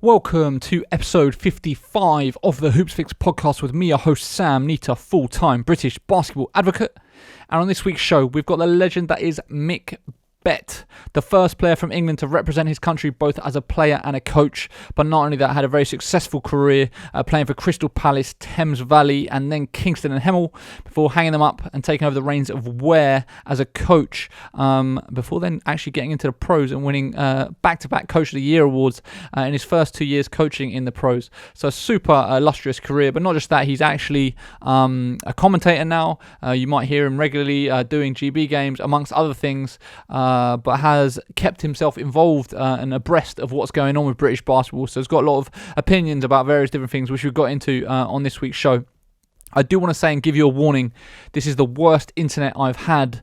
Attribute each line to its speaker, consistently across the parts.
Speaker 1: Welcome to episode 55 of the Hoopsfix Podcast with me, your host Sam Nita, full-time British basketball advocate. And on this week's show, we've got the legend that is Mick Bett, the first player from England to represent his country both as a player and a coach, but not only that, had a very successful career playing for Crystal Palace, Thames Valley and then Kingston and Hemel before hanging them up and taking over the reins of Ware as a coach, before then actually getting into the pros and winning back-to-back Coach of the Year awards in his first 2 years coaching in the pros. So a super illustrious career, but not just that, he's actually a commentator now. You might hear him regularly doing GB games amongst other things, but has kept himself involved and abreast of what's going on with British basketball. So he's got a lot of opinions about various different things, which we've got into on this week's show. I do want to say and give you a warning, this is the worst internet I've had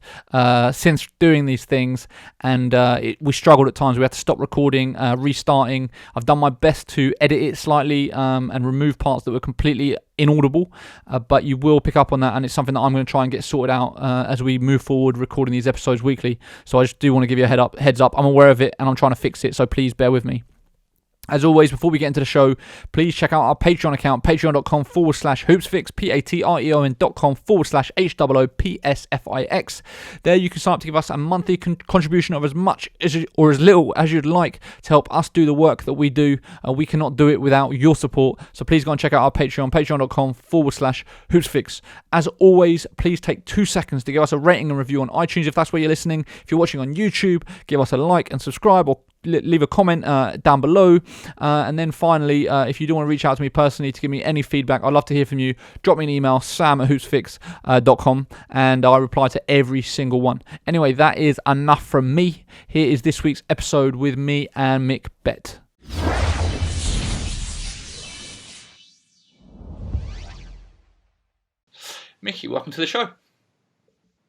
Speaker 1: since doing these things, and we struggled at times. We had to stop recording, restarting. I've done my best to edit it slightly and remove parts that were completely inaudible, but you will pick up on that, and it's something that I'm going to try and get sorted out as we move forward recording these episodes weekly. So I just do want to give you a heads up. I'm aware of it, and I'm trying to fix it, so please bear with me. As always, before we get into the show, please check out our Patreon account, patreon.com/hoopsfix, patreon.com/HOOPSFIX. There you can sign up to give us a monthly contribution of as much or as little as you'd like to help us do the work that we do. We cannot do it without your support, so please go and check out our Patreon, patreon.com/hoopsfix. As always, please take 2 seconds to give us a rating and review on iTunes if that's where you're listening. If you're watching on YouTube, give us a like and subscribe, or leave a comment down below, and then finally, if you do want to reach out to me personally to give me any feedback, I'd love to hear from you. Drop me an email, sam@hoopsfix.com, and I reply to every single one. Anyway, that is enough from me. Here is this week's episode with me and Mick Bett. Mickey, welcome to the show.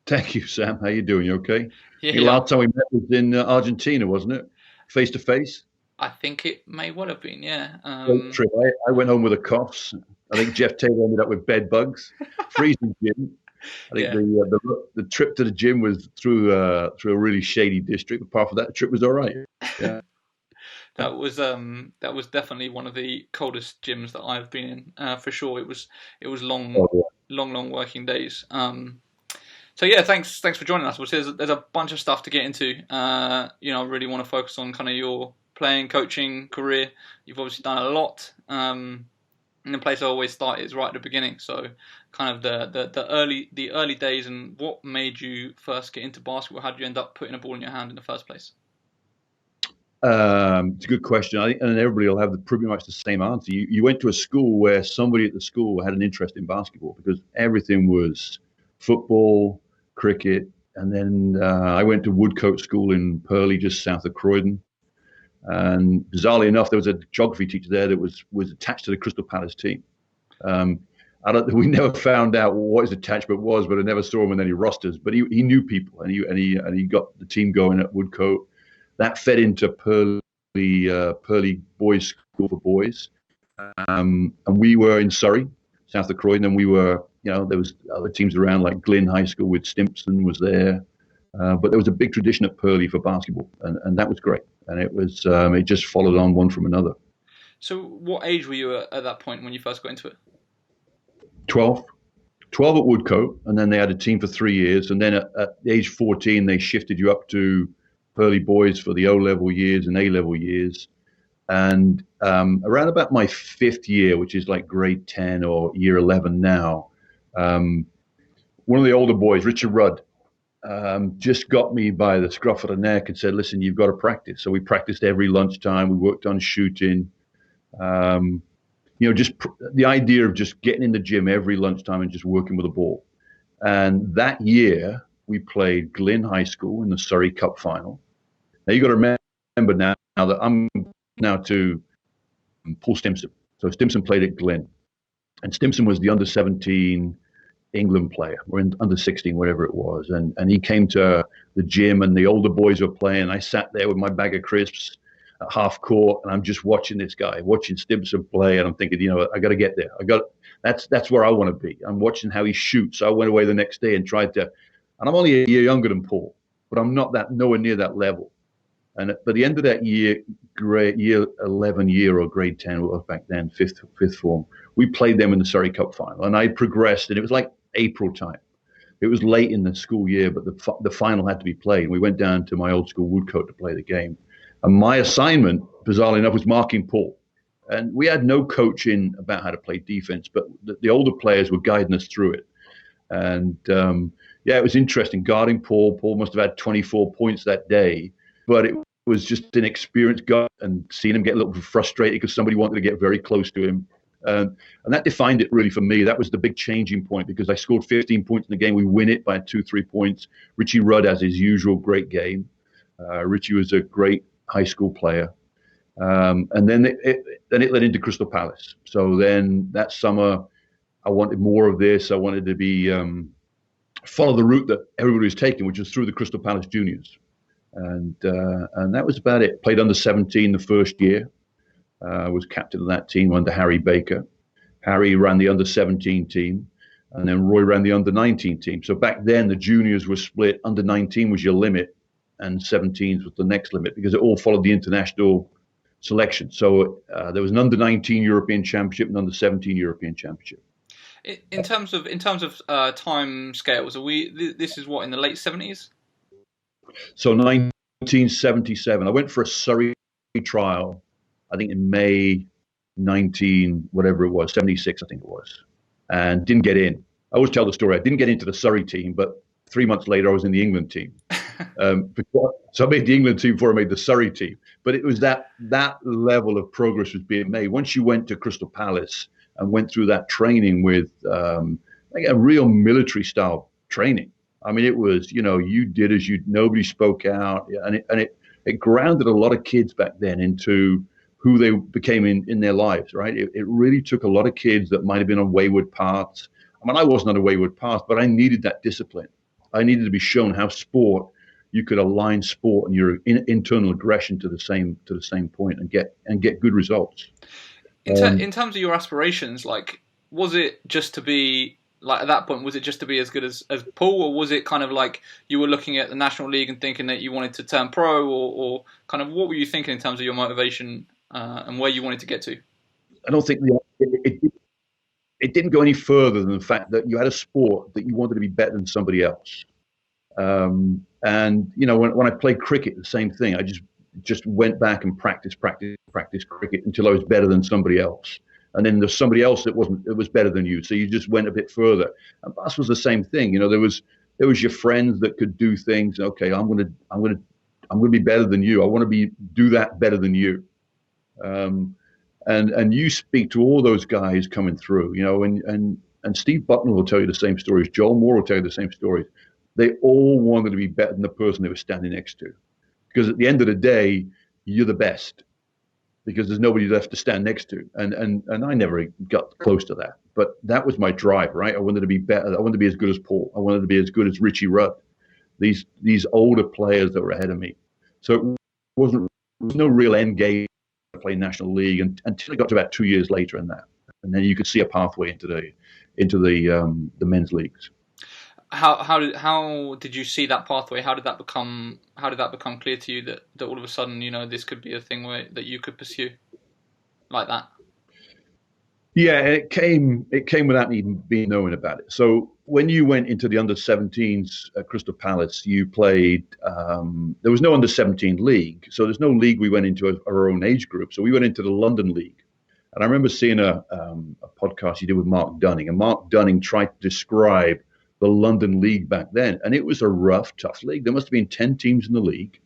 Speaker 2: Thank you, Sam. How you doing? You okay?
Speaker 1: Yeah.
Speaker 2: The last time we met was in Argentina, wasn't it? Face to face.
Speaker 1: I think it may well have been, yeah.
Speaker 2: Great trip. I went home with a cough. I think Jeff Taylor ended up with bed bugs. Freezing gym. I think the trip to the gym was through a really shady district. Apart from that, the trip was all right. Yeah.
Speaker 1: That was definitely one of the coldest gyms that I've been in, for sure. It was long working days. So yeah, thanks for joining us. There's a bunch of stuff to get into. I really want to focus on kind of your playing, coaching career. You've obviously done a lot. And the place I always start is right at the beginning. So kind of the early days, and what made you first get into basketball? How did you end up putting a ball in your hand in the first place?
Speaker 2: It's a good question. I think, and everybody will have pretty much the same answer. You went to a school where somebody at the school had an interest in basketball, because everything was football, cricket, and then I went to Woodcote School in Purley, just south of Croydon. And bizarrely enough, there was a geography teacher there that was attached to the Crystal Palace team. We never found out what his attachment was, but I never saw him in any rosters. But he knew people, and he got the team going at Woodcote. That fed into Purley Boys School for Boys, and we were in Surrey, south of Croydon, and we were. There was other teams around, like Glyn High School with Stimpson was there. But there was a big tradition at Purley for basketball, and that was great. And it was it just followed on one from another.
Speaker 1: So what age were you at that point when you first got into it?
Speaker 2: 12 at Woodcote, and then they had a team for 3 years. And then at age 14, they shifted you up to Purley Boys for the O-level years and A-level years. And around about my 5th year, which is like grade 10 or year 11 now, one of the older boys, Richard Rudd, just got me by the scruff of the neck and said, "Listen, you've got to practice." So we practiced every lunchtime. We worked on shooting. Just the idea of just getting in the gym every lunchtime and just working with a ball. And that year, we played Glyn High School in the Surrey Cup final. Now, you got to remember now that I'm now to Paul Stimpson. So Stimpson played at Glyn. And Stimpson was the under-17 England player, or under 16, whatever it was. And he came to the gym, and the older boys were playing. I sat there with my bag of crisps at half court, and I'm just watching this guy, watching Stimpson play, and I'm thinking, I got to get there. That's where I want to be. I'm watching how he shoots. So I went away the next day and tried to, and I'm only a year younger than Paul, but I'm not nowhere near that level. And by the end of that year, year 11 or grade 10, what was back then, fifth form, we played them in the Surrey Cup final. And I progressed, and it was like April time. It was late in the school year, but the final had to be played. We went down to my old school Woodcote to play the game. And my assignment, bizarrely enough, was marking Paul. And we had no coaching about how to play defense, but the older players were guiding us through it. And it was interesting guarding Paul. Paul must have had 24 points that day, but it was just an experienced guy, and seeing him get a little frustrated because somebody wanted to get very close to him. And that defined it really for me. That was the big changing point, because I scored 15 points in the game. We win it by 2-3 points. Richie Rudd has his usual great game. Richie was a great high school player. And then it led into Crystal Palace. So then that summer, I wanted more of this. I wanted to be follow the route that everybody was taking, which was through the Crystal Palace juniors. And that was about it. Played under 17 the first year. Was captain of that team under Harry Baker. Harry ran the under 17 team, and then Roy ran the under 19 team. So back then the juniors were split. Under 19 was your limit, and 17s was the next limit, because it all followed the international selection. So there was an under 19 European Championship and under 17 European Championship.
Speaker 1: In terms of time scales, this is what, in the late 70s?
Speaker 2: So 1977, I went for a Surrey trial, I think in May 76, I think it was, and didn't get in. I always tell the story. I didn't get into the Surrey team, but 3 months later I was in the England team. So I made the England team before I made the Surrey team. But it was that level of progress was being made. Once you went to Crystal Palace and went through that training with like a real military style training. I mean, it was, you did as nobody spoke out, and it grounded a lot of kids back then into who they became in their lives, right? It really took a lot of kids that might have been on wayward paths. I mean, I wasn't on a wayward path, but I needed that discipline. I needed to be shown how you could align sport and your internal aggression to the same point and get good results.
Speaker 1: In terms of your aspirations, like, was it just to be, like, at that point, was it just to be as good as Paul, or was it kind of like you were looking at the National League and thinking that you wanted to turn pro, or kind of what were you thinking in terms of your motivation and where you wanted to get to?
Speaker 2: I don't think it didn't go any further than the fact that you had a sport that you wanted to be better than somebody else. And when I played cricket, the same thing. I just went back and practiced cricket until I was better than somebody else. And then there's somebody else that was better than you. So you just went a bit further. And basketball was the same thing. There was your friends that could do things. Okay, I'm gonna be better than you. I want to do that better than you. And you speak to all those guys coming through, and Steve Bucknell will tell you the same stories. Joel Moore will tell you the same stories. They all wanted to be better than the person they were standing next to. Because at the end of the day, you're the best, because there's nobody left to stand next to. And I never got close to that. But that was my drive, right? I wanted to be better. I wanted to be as good as Paul. I wanted to be as good as Richie Rudd, these older players that were ahead of me. So it there was no real end game to play National League until it got to about 2 years later in that. And then you could see a pathway into the men's leagues.
Speaker 1: How did you see that pathway? How did that become clear to you that all of a sudden, this could be a thing that you could pursue like that?
Speaker 2: Yeah, it came without me even being known about it. So when you went into the under 17s at Crystal Palace, you played. There was no under 17 league, so there's no league. We went into our own age group, so we went into the London League. And I remember seeing a podcast you did with Mark Dunning, and Mark Dunning tried to describe the London League back then, and it was a rough, tough league. There must have been 10 teams in the league.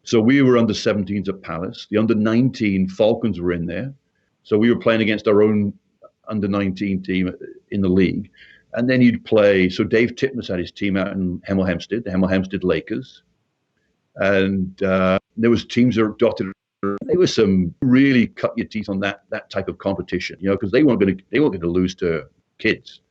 Speaker 2: So we were under 17s at Palace. The under 19 Falcons were in there. So we were playing against our own under 19 team in the league. And then you'd play, so Dave Titmus had his team out in Hemel Hempstead, the Hemel Hempstead Lakers. And there was teams that were dotted. There was some really cut your teeth on that type of competition, because they weren't going to lose to kids.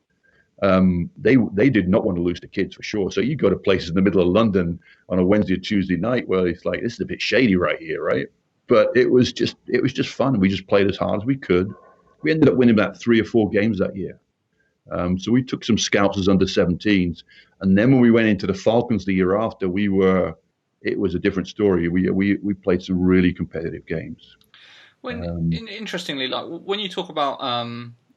Speaker 2: They did not want to lose to kids for sure. So you go to places in the middle of London on a Wednesday or Tuesday night where it's like, this is a bit shady right here, right? But it was just fun. We just played as hard as we could. We ended up winning about 3 or 4 games that year. So we took some scalps as under 17s. And then when we went into the Falcons the year after, we were it was a different story. We played some really competitive games.
Speaker 1: Interestingly, like when you talk about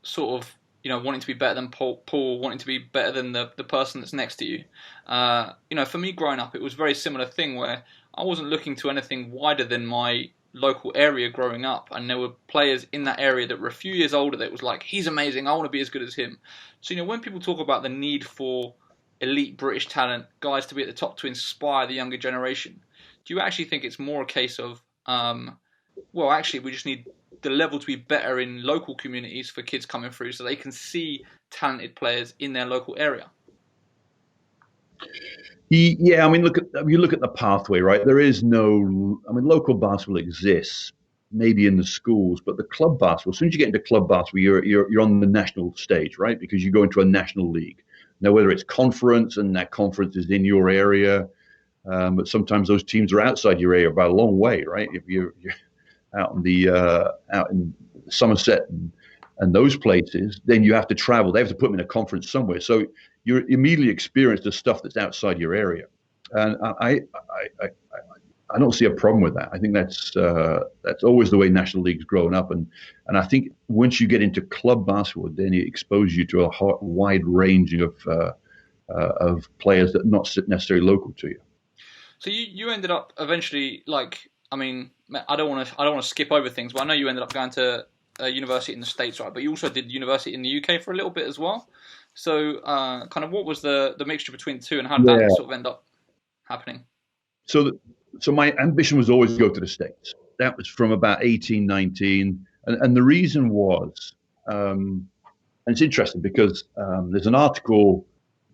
Speaker 1: sort of wanting to be better than Paul, wanting to be better than the person that's next to you, for me growing up, it was a very similar thing where I wasn't looking to anything wider than my local area growing up, and there were players in that area that were a few years older that was like, he's amazing, I want to be as good as him. So when people talk about the need for elite British talent, guys to be at the top to inspire the younger generation, do you actually think it's more a case of actually we just need the level to be better in local communities for kids coming through so they can see talented players in their local area?
Speaker 2: Yeah, I mean, you look at the pathway, right? There is no, I mean, local basketball exists, maybe in the schools, but the club basketball, as soon as you get into club basketball, you're on the national stage, right? Because you go into a national league. Now, whether it's conference and that conference is in your area, but sometimes those teams are outside your area by a long way, right? If you're out in Somerset and those places, then you have to travel. They have to put them in a conference somewhere. So you immediately experience the stuff that's outside your area. And I don't see a problem with that. I think that's always the way National League's grown up. And I think once you get into club basketball, then it exposes you to a wide range of players that are not necessarily local to you.
Speaker 1: So you ended up eventually, I don't want to skip over things, but I know you ended up going to a university in the States, right? But you also did university in the UK for a little bit as well. So kind of what was the mixture between the two, and how did that sort of end up happening?
Speaker 2: So my ambition was always to go to the States. That was from about 18, 19. And the reason was, and it's interesting because there's an article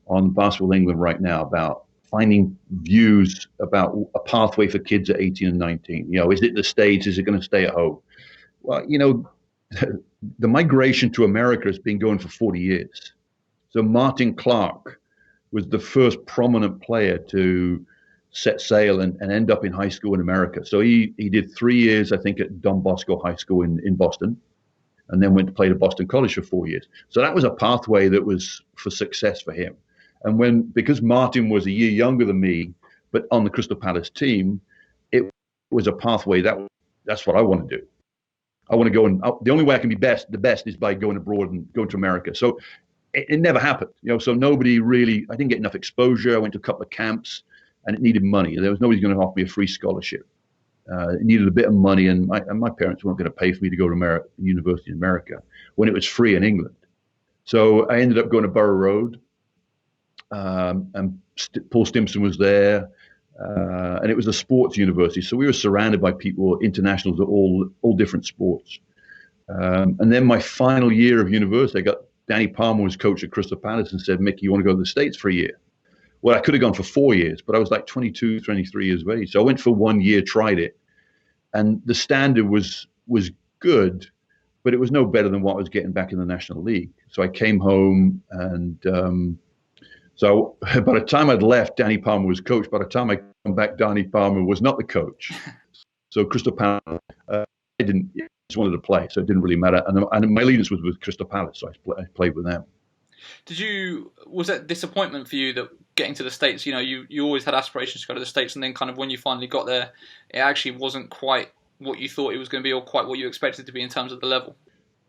Speaker 2: on Basketball England right now about finding views about a pathway for kids at 18 and 19. Is it the States? Is it going to stay at home? Well, the migration to America has been going for 40 years. So Martin Clark was the first prominent player to set sail and end up in high school in America. So he did 3 years, I think, at Don Bosco High School in Boston, and then went to play at Boston College for 4 years. So that was a pathway that was for success for him. And because Martin was a year younger than me, but on the Crystal Palace team, it was a pathway that's what I want to do. I want to go, and the only way I can be the best is by going abroad and going to America. So it never happened, so nobody really, I didn't get enough exposure. I went to a couple of camps and it needed money. There was nobody going to offer me a free scholarship. It needed a bit of money, and my parents weren't going to pay for me to go to university in America when it was free in England. So I ended up going to Borough Road. And Paul Stimson was there, and it was a sports university. So we were surrounded by people, internationals of all different sports. And then my final year of university, Danny Palmer was coach at Crystal Palace and said, Mick, you want to go to the States for a year? Well, I could have gone for 4 years, but I was like 22, 23 years of age. So I went for 1 year, tried it. And the standard was good, but it was no better than what I was getting back in the National League. So I came home, and so by the time I'd left, Danny Palmer was coach. By the time I come back, Danny Palmer was not the coach. So Crystal Palace, I just wanted to play, so it didn't really matter. And my allegiance was with Crystal Palace, so I played with them.
Speaker 1: Was that disappointment for you that getting to the States, you always had aspirations to go to the States, and then kind of when you finally got there, it actually wasn't quite what you thought it was going to be, or quite what you expected it to be in terms of the level?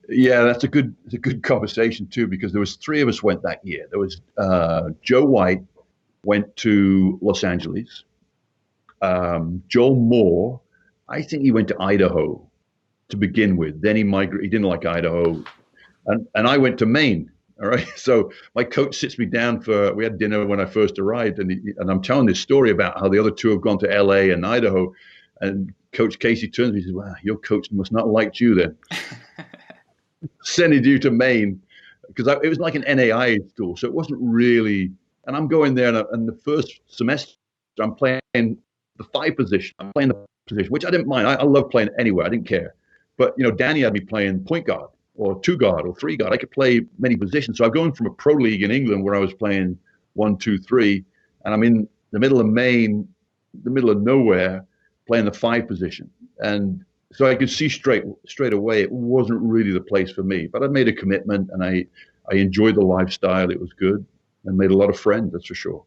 Speaker 2: Yeah, that's a good conversation too, because there was 3 of us went that year. There was Joe White went to Los Angeles. Joel Moore, I think he went to Idaho to begin with. Then he migrated. He didn't like Idaho, and I went to Maine. All right. So my coach sits me down we had dinner when I first arrived, and I'm telling this story about how the other 2 have gone to LA and Idaho, and Coach Casey turns to me and says, "Wow, your coach must not have liked you then." Sending you to Maine, because it was like an NAIA school, so it wasn't really. And I'm going there, and the first semester I'm playing the 5 position. I'm playing the position, which I didn't mind. I love playing anywhere. I didn't care. But Danny had me playing point guard or 2 guard or 3 guard. I could play many positions. So I'm going from a pro league in England where I was playing 1, 2, 3, and I'm in the middle of Maine, the middle of nowhere, playing the 5 position. And so I could see straight away it wasn't really the place for me. But I made a commitment, and I enjoyed the lifestyle. It was good, and made a lot of friends, that's for sure.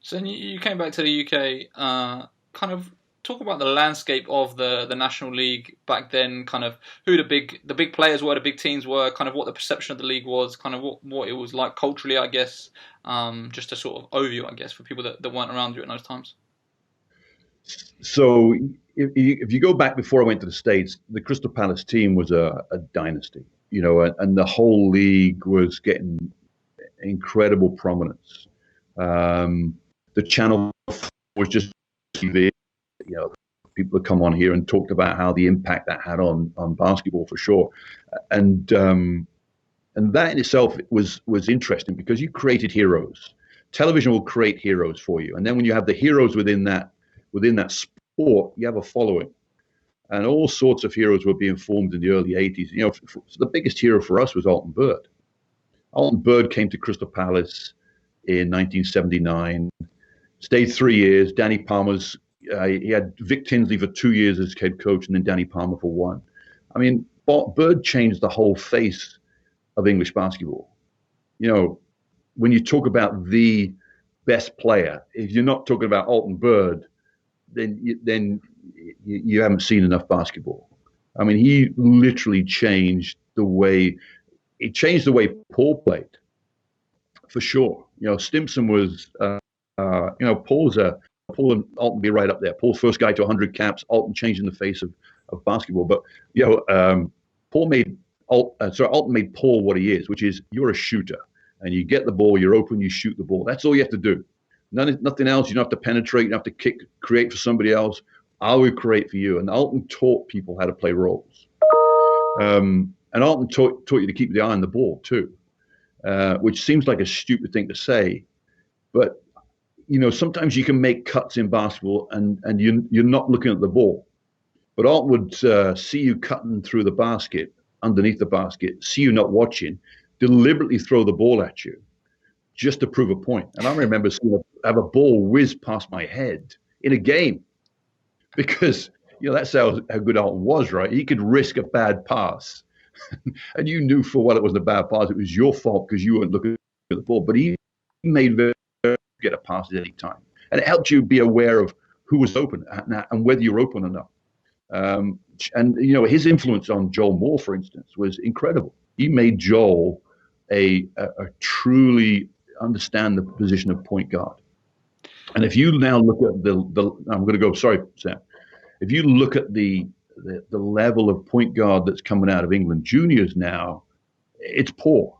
Speaker 1: So you came back to the UK. Kind of talk about the landscape of the National League back then. Kind of who the big players were, the big teams were. Kind of what the perception of the league was. Kind of what it was like culturally, I guess. Just a sort of overview, I guess, for people that weren't around during those times.
Speaker 2: So if you go back before I went to the States, the Crystal Palace team was a dynasty, and the whole league was getting incredible prominence. The channel was just TV, people would come on here and talked about how the impact that had on basketball for sure. And that in itself was interesting because you created heroes. Television will create heroes for you. And then when you have the heroes within that sport, you have a following. And all sorts of heroes were being formed in the early 80s. The biggest hero for us was Alton Bird. Alton Bird came to Crystal Palace in 1979, stayed 3 years. Danny Palmer's, he had Vic Tinsley for 2 years as head coach and then Danny Palmer for 1. I mean, Bird changed the whole face of English basketball. When you talk about the best player, if you're not talking about Alton Bird, then you haven't seen enough basketball. I mean, he literally changed the way Paul played, for sure. Stimson was, Paul and Alton be right up there. Paul's first guy to 100 caps. Alton changing the face of basketball. But Alton made Paul what he is, which is you're a shooter, and you get the ball, you're open, you shoot the ball. That's all you have to do. Nothing else. You don't have to penetrate. You don't have to create for somebody else. I will create for you. And Alton taught people how to play roles. And Alton taught you to keep the eye on the ball too, which seems like a stupid thing to say, but sometimes you can make cuts in basketball and you're not looking at the ball. But Alton would see you cutting through the basket, underneath the basket, see you not watching, deliberately throw the ball at you just to prove a point. And I remember have a ball whiz past my head in a game because that's how good Alton was, right? He could risk a bad pass. And you knew for what it was a bad pass. It was your fault because you weren't looking at the ball. But he made get a pass at any time. And it helped you be aware of who was open and whether you're open or not. His influence on Joel Moore, for instance, was incredible. He made Joel a truly understand the position of point guard. And if you now look at I'm going to go, sorry, Sam. If you look at the level of point guard that's coming out of England juniors now, it's poor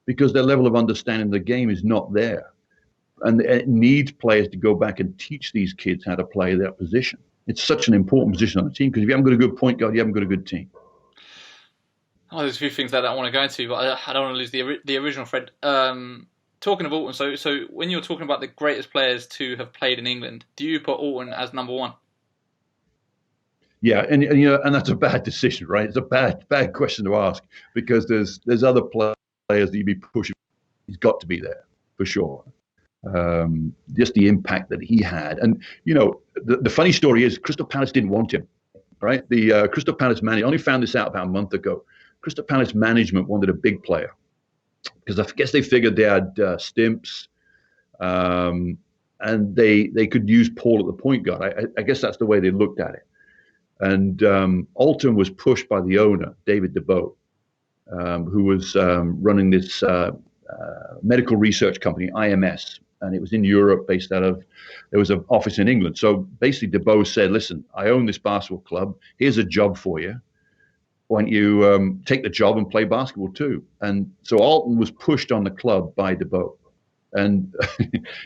Speaker 2: because their level of understanding of the game is not there. And it needs players to go back and teach these kids how to play that position. It's such an important position on the team because if you haven't got a good point guard, you haven't got a good team.
Speaker 1: Oh, there's a few things that I want to go into, but I don't want to lose the original thread. Talking of Alton, so when you're talking about the greatest players to have played in England, do you put Alton as number one?
Speaker 2: Yeah, and that's a bad decision, right? It's a bad question to ask because there's other players that you'd be pushing. He's got to be there for sure. Just the impact that he had, and the funny story is Crystal Palace didn't want him, right? The Crystal Palace manager only found this out about a month ago. Crystal Palace management wanted a big player because I guess they figured they had Stimps, and they could use Paul at the point guard. I guess that's the way they looked at it. And Alton was pushed by the owner, David DeBow, who was running this medical research company, IMS, and it was in Europe, there was an office in England. So basically DeBow said, listen, I own this basketball club. Here's a job for you. Why don't you take the job and play basketball too? And so Alton was pushed on the club by DeBow. And,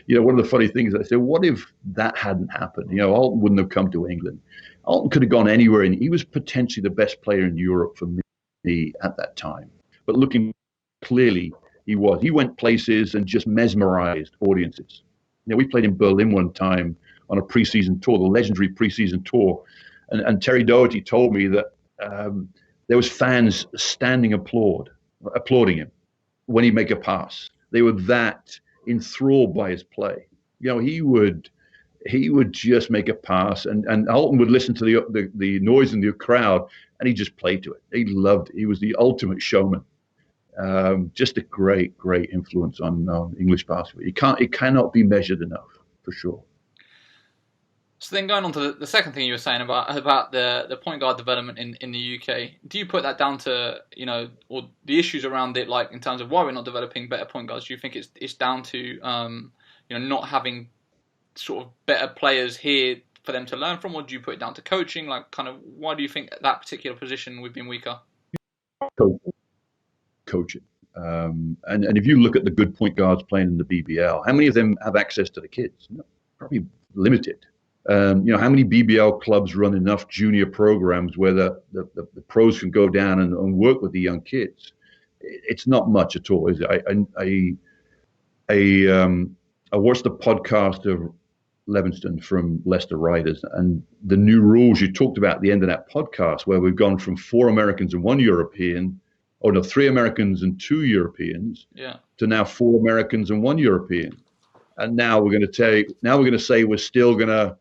Speaker 2: one of the funny things I said, what if that hadn't happened? Alton wouldn't have come to England. Alton could have gone anywhere, and he was potentially the best player in Europe for me at that time. But looking clearly, he was. He went places and just mesmerized audiences. We played in Berlin one time on a preseason tour, the legendary preseason tour. And Terry Doherty told me that there was fans standing applauding him when he'd make a pass. They were that enthralled by his play. He would just make a pass, and Alton would listen to the noise in the crowd, and he just played to it. He loved it. He was the ultimate showman. Just a great influence on English basketball. It cannot be measured enough, for sure.
Speaker 1: So then going on to the second thing you were saying about the point guard development in the UK, do you put that down to, or the issues around it, like in terms of why we're not developing better point guards? Do you think it's down to, not having sort of better players here for them to learn from, or do you put it down to coaching? Like, kind of, why do you think at that particular position we've been weaker?
Speaker 2: Coaching. And if you look at the good point guards playing in the BBL, how many of them have access to the kids? No, probably limited. How many BBL clubs run enough junior programs where the pros can go down and work with the young kids? It's not much at all, is it? I watched the podcast of Levingston from Leicester Riders, and the new rules you talked about at the end of that podcast, where we've gone from 4 Americans and 1 European, 3 Americans and 2 Europeans, to now 4 Americans and 1 European. And now we're going to say we're still going to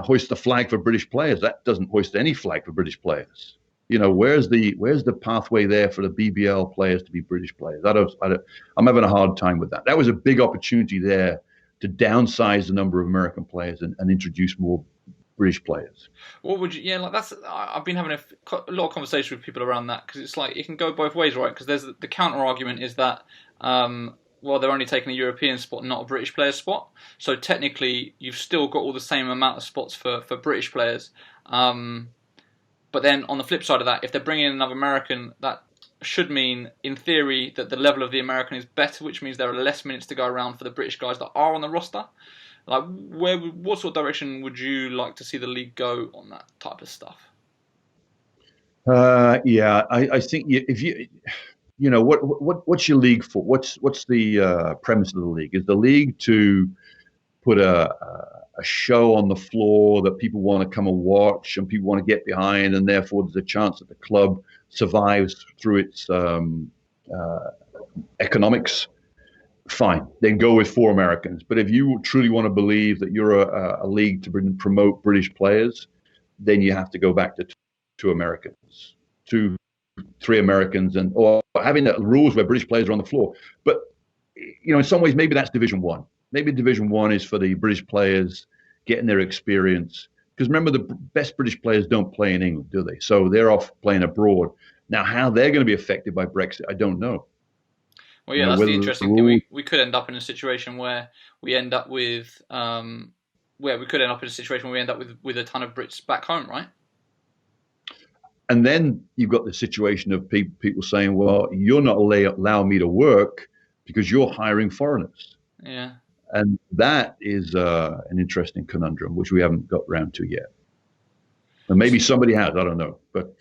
Speaker 2: hoist the flag for British players. That doesn't hoist any flag for British players. Where's the pathway there for the BBL players to be British players? I'm having a hard time with that. That was a big opportunity there to downsize the number of American players and introduce more British players.
Speaker 1: What would you? I've been having a lot of conversation with people around that, because it's like it can go both ways, right? Because there's the counter argument is that they're only taking a European spot, not a British player's spot. So technically, you've still got all the same amount of spots for British players. But then on the flip side of that, if they're bringing in another American, that should mean, in theory, that the level of the American is better, which means there are less minutes to go around for the British guys that are on the roster. Like, what sort of direction would you like to see the league go on that type of stuff?
Speaker 2: I think what's your league for? What's the premise of the league? Is the league to put a show on the floor that people want to come and watch and people want to get behind, and therefore there's a chance that the club survives through its economics? Fine, then go with 4 Americans. But if you truly want to believe that you're a league to promote British players, then you have to go back to 2 Americans, 3 Americans, or having the rules where British players are on the floor. But in some ways, maybe that's Division 1. Maybe Division 1 is for the British players getting their experience. Because remember, the best British players don't play in England, do they? So they're off playing abroad. Now, how they're going to be affected by Brexit, I don't know.
Speaker 1: Well, yeah, that's the interesting thing. We could end up in a situation where we end up with a ton of Brits back home, right?
Speaker 2: And then you've got the situation of people saying, well, you're not allowing me to work because you're hiring foreigners.
Speaker 1: Yeah.
Speaker 2: And that is an interesting conundrum, which we haven't got around to yet. And maybe somebody has, I don't know. But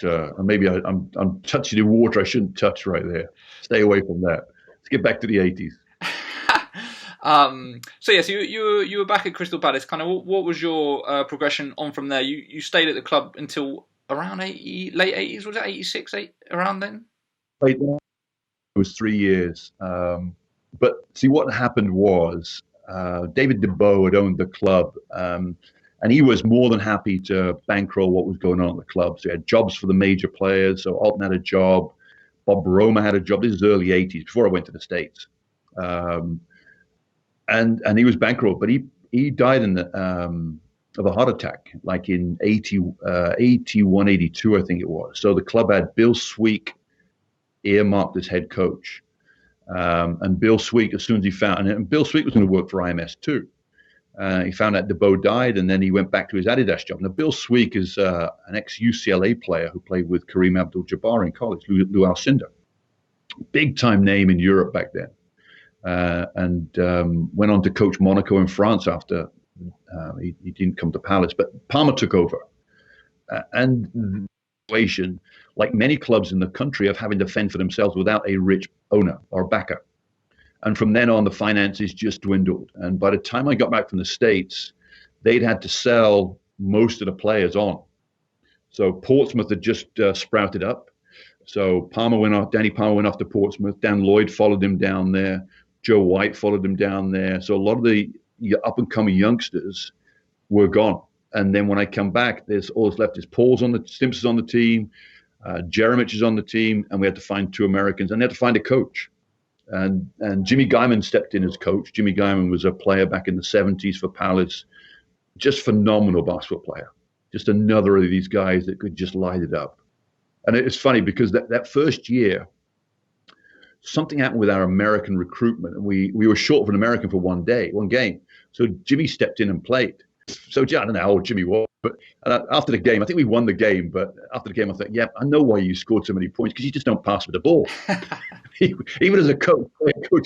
Speaker 2: maybe I'm touching the water I shouldn't touch right there. Stay away from that. Let's get back to the 80s.
Speaker 1: So you were back at Crystal Palace. Kind of, what was your progression on from there? You stayed at the club until around late 80s, was it 86, around then?
Speaker 2: It was 3 years. But see, what happened was David DeBow had owned the club, and he was more than happy to bankroll what was going on at the club. So he had jobs for the major players. So Alton had a job. Bob Roma had a job. This is early 80s, before I went to the States. And he was bankrolled, but he died of a heart attack, like in 81, 82, I think it was. So the club had Bill Sweek earmarked as head coach. And Bill Sweek, as soon as he found, and Bill Sweek was going to work for IMS too. He found out DeBow died, and then he went back to his Adidas job. Now, Bill Sweek is an ex-UCLA player who played with Kareem Abdul-Jabbar in college, Lou Alcindor. Big-time name in Europe back then. And went on to coach Monaco in France after he didn't come to Palace. But Palmer took over. And the situation, like many clubs in the country, of having to fend for themselves without a rich owner or backer. And from then on, the finances just dwindled. And by the time I got back from the States, they'd had to sell most of the players on. So Portsmouth had just sprouted up. So Danny Palmer went off to Portsmouth. Dan Lloyd followed him down there. Joe White followed him down there. So a lot of the up-and-coming youngsters were gone. And then when I come back, there's all that's left is Stimpson's on the team, Jeremich is on the team, and we had to find 2 Americans, and they had to find a coach. And Jimmy Guyman stepped in as coach. Jimmy Guyman was a player back in the 70s for Palace, just phenomenal basketball player, just another of these guys that could just light it up. And it's funny because that first year, something happened with our American recruitment, and we were short of an American for one game. So Jimmy stepped in and played. So I don't know how old Jimmy was, but after the game, I think we won the game. But after the game, I thought, yeah, I know why you scored so many points, because you just don't pass with the ball. Even as a coach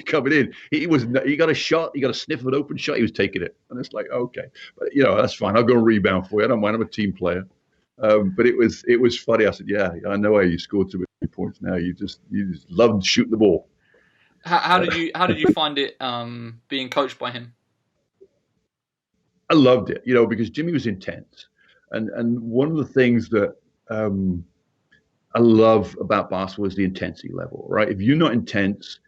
Speaker 2: coming in, he got a shot, he got a sniff of an open shot, he was taking it, and it's like, okay, but that's fine. I'll go and rebound for you. I don't mind. I'm a team player. But it was funny. I said, yeah, I know why you scored so many points now. You just loved shooting the ball.
Speaker 1: How did you find it being coached by him?
Speaker 2: I loved it, because Jimmy was intense, and one of the things that I love about basketball is the intensity level, right? If you're not intense,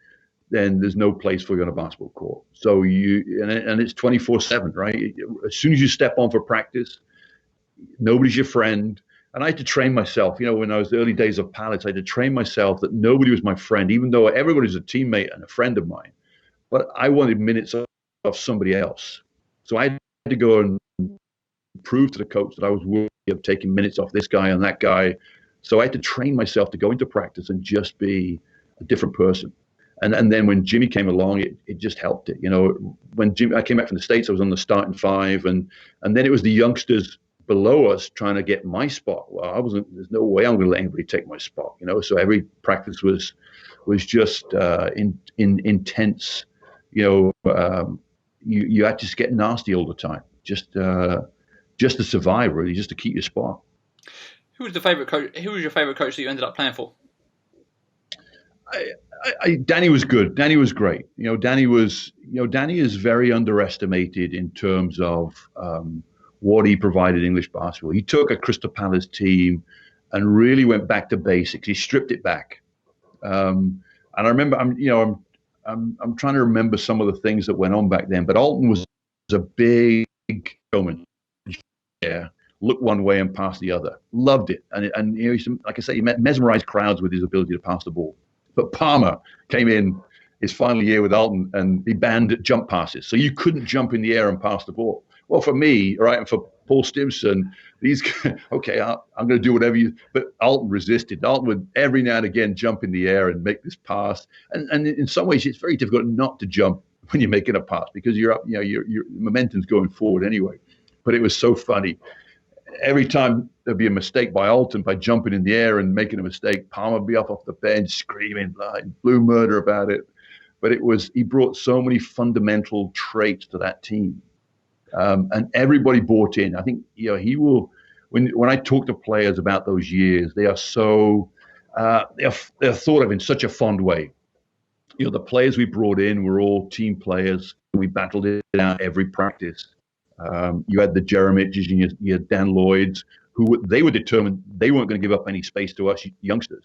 Speaker 2: then there's no place for you on a basketball court. So and it's 24/7, right? As soon as you step on for practice, nobody's your friend. And I had to train myself, when I was the early days of Palace, I had to train myself that nobody was my friend, even though everybody's a teammate and a friend of mine. But I wanted minutes of somebody else. So I had to go and prove to the coach that I was worthy of taking minutes off this guy and that guy. So I had to train myself to go into practice and just be a different person. And then when Jimmy came along, it just helped it. When I came back from the States, I was on the starting five, and then it was the youngsters below us trying to get my spot. Well, there's no way I'm going to let anybody take my spot, So every practice was just intense. You had to just get nasty all the time, just to survive, really, just to keep your spot.
Speaker 1: Who was your favorite coach that you ended up playing for?
Speaker 2: Danny was good. Danny was great. Danny is very underestimated in terms of what he provided English basketball. He took a Crystal Palace team and really went back to basics. He stripped it back. And I remember, I'm trying to remember some of the things that went on back then. But Alton was a big showman. Yeah, look one way and pass the other. Loved it, and like I say, he mesmerized crowds with his ability to pass the ball. But Palmer came in his final year with Alton, and he banned jump passes, so you couldn't jump in the air and pass the ball. Well, for me, right, and for Paul Stimson, okay, I'm going to do whatever you. But Alton resisted. Alton would every now and again jump in the air and make this pass, and in some ways, it's very difficult not to jump when you're making a pass, because you're up, your momentum's going forward anyway. But it was so funny. Every time there'd be a mistake by Alton, by jumping in the air and making a mistake, Palmer would be off the bench screaming like blue murder about it. But he brought so many fundamental traits to that team. And everybody bought in. I think, he will, when I talk to players about those years, they are so, they're thought of in such a fond way. The players we brought in were all team players. We battled it out every practice. You had the Jeremiches and you had Dan Lloyds, they were determined they weren't going to give up any space to us youngsters.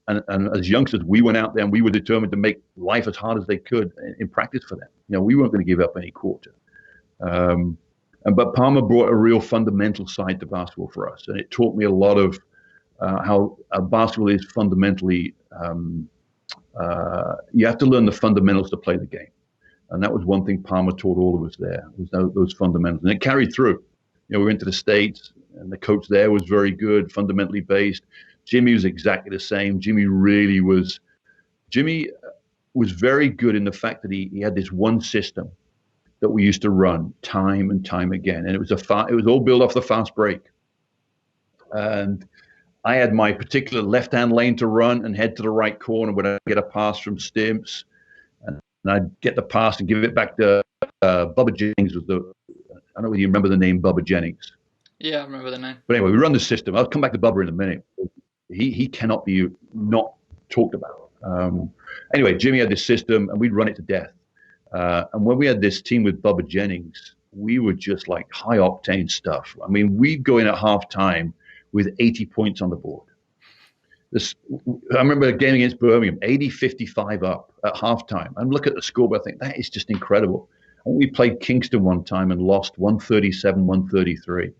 Speaker 2: And as youngsters, we went out there and we were determined to make life as hard as they could in practice for them. We weren't going to give up any quarter. But Palmer brought a real fundamental side to basketball for us. And it taught me a lot of how basketball is fundamentally, you have to learn the fundamentals to play the game. And that was one thing Palmer taught all of us there, was those fundamentals. And it carried through. We went to the States, and the coach there was very good, fundamentally based. Jimmy was exactly the same. Jimmy was very good in the fact that he had this one system that we used to run time and time again. And it was all built off the fast break. And I had my particular left-hand lane to run and head to the right corner when I get a pass from Stimps. And I'd get the pass and give it back to Bubba Jennings. I don't know whether you remember the name Bubba Jennings.
Speaker 1: Yeah, I remember the name.
Speaker 2: But anyway, we run the system. I'll come back to Bubba in a minute. He cannot be not talked about. Anyway, Jimmy had this system, and we'd run it to death. And when we had this team with Bubba Jennings, we were just like high-octane stuff. I mean, we'd go in at halftime with 80 points on the board. I remember a game against Birmingham, 80-55 up at halftime. And look at the scoreboard, I think that is just incredible. And we played Kingston one time and lost 137-133.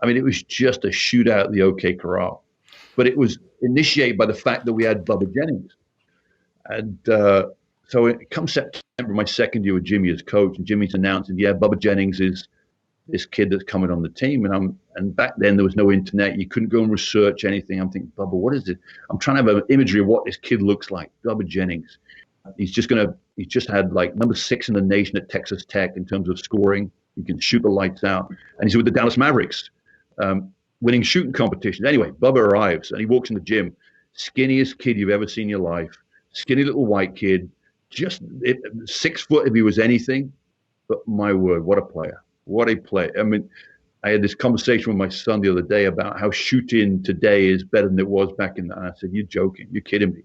Speaker 2: I mean, it was just a shootout at the OK Corral. But it was initiated by the fact that we had Bubba Jennings. And So it comes September, my second year with Jimmy as coach, and Jimmy's announcing, yeah, Bubba Jennings is this kid that's coming on the team. And back then there was no internet. You couldn't go and research anything. I'm thinking, Bubba, what is it? I'm trying to have an imagery of what this kid looks like. Bubba Jennings. He's just had like number 6 in the nation at Texas Tech in terms of scoring. He can shoot the lights out. And he's with the Dallas Mavericks, winning shooting competitions. Anyway, Bubba arrives and he walks in the gym. Skinniest kid you've ever seen in your life. Skinny little white kid. 6 foot if he was anything. But my word, what a player. What a play. I mean, I had this conversation with my son the other day about how shooting today is better than it was back in the. And I said, you're joking. You're kidding me.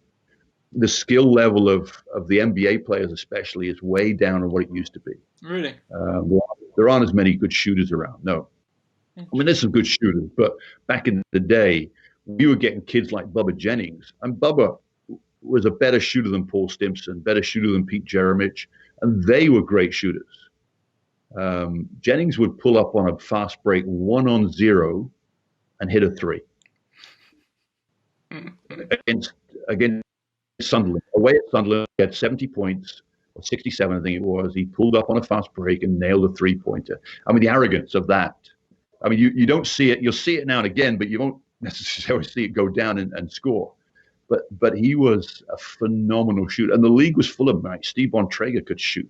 Speaker 2: The skill level of the NBA players especially is way down on what it used to be.
Speaker 1: Really?
Speaker 2: There aren't as many good shooters around. No. I mean, there's some good shooters, but back in the day, we were getting kids like Bubba Jennings. And Bubba was a better shooter than Paul Stimpson, better shooter than Pete Jeremich, and they were great shooters. Jennings would pull up on a fast break 1-on-0 and hit a 3 against Sunderland. Away at Sunderland, he had 70 points or 67, I think it was. He pulled up on a fast break and nailed a 3-pointer. I mean, the arrogance of that. I mean, you don't see it. You'll see it now and again, but you won't necessarily see it go down and score. But he was a phenomenal shooter, and the league was full of them. Right? Steve Bontrager could shoot.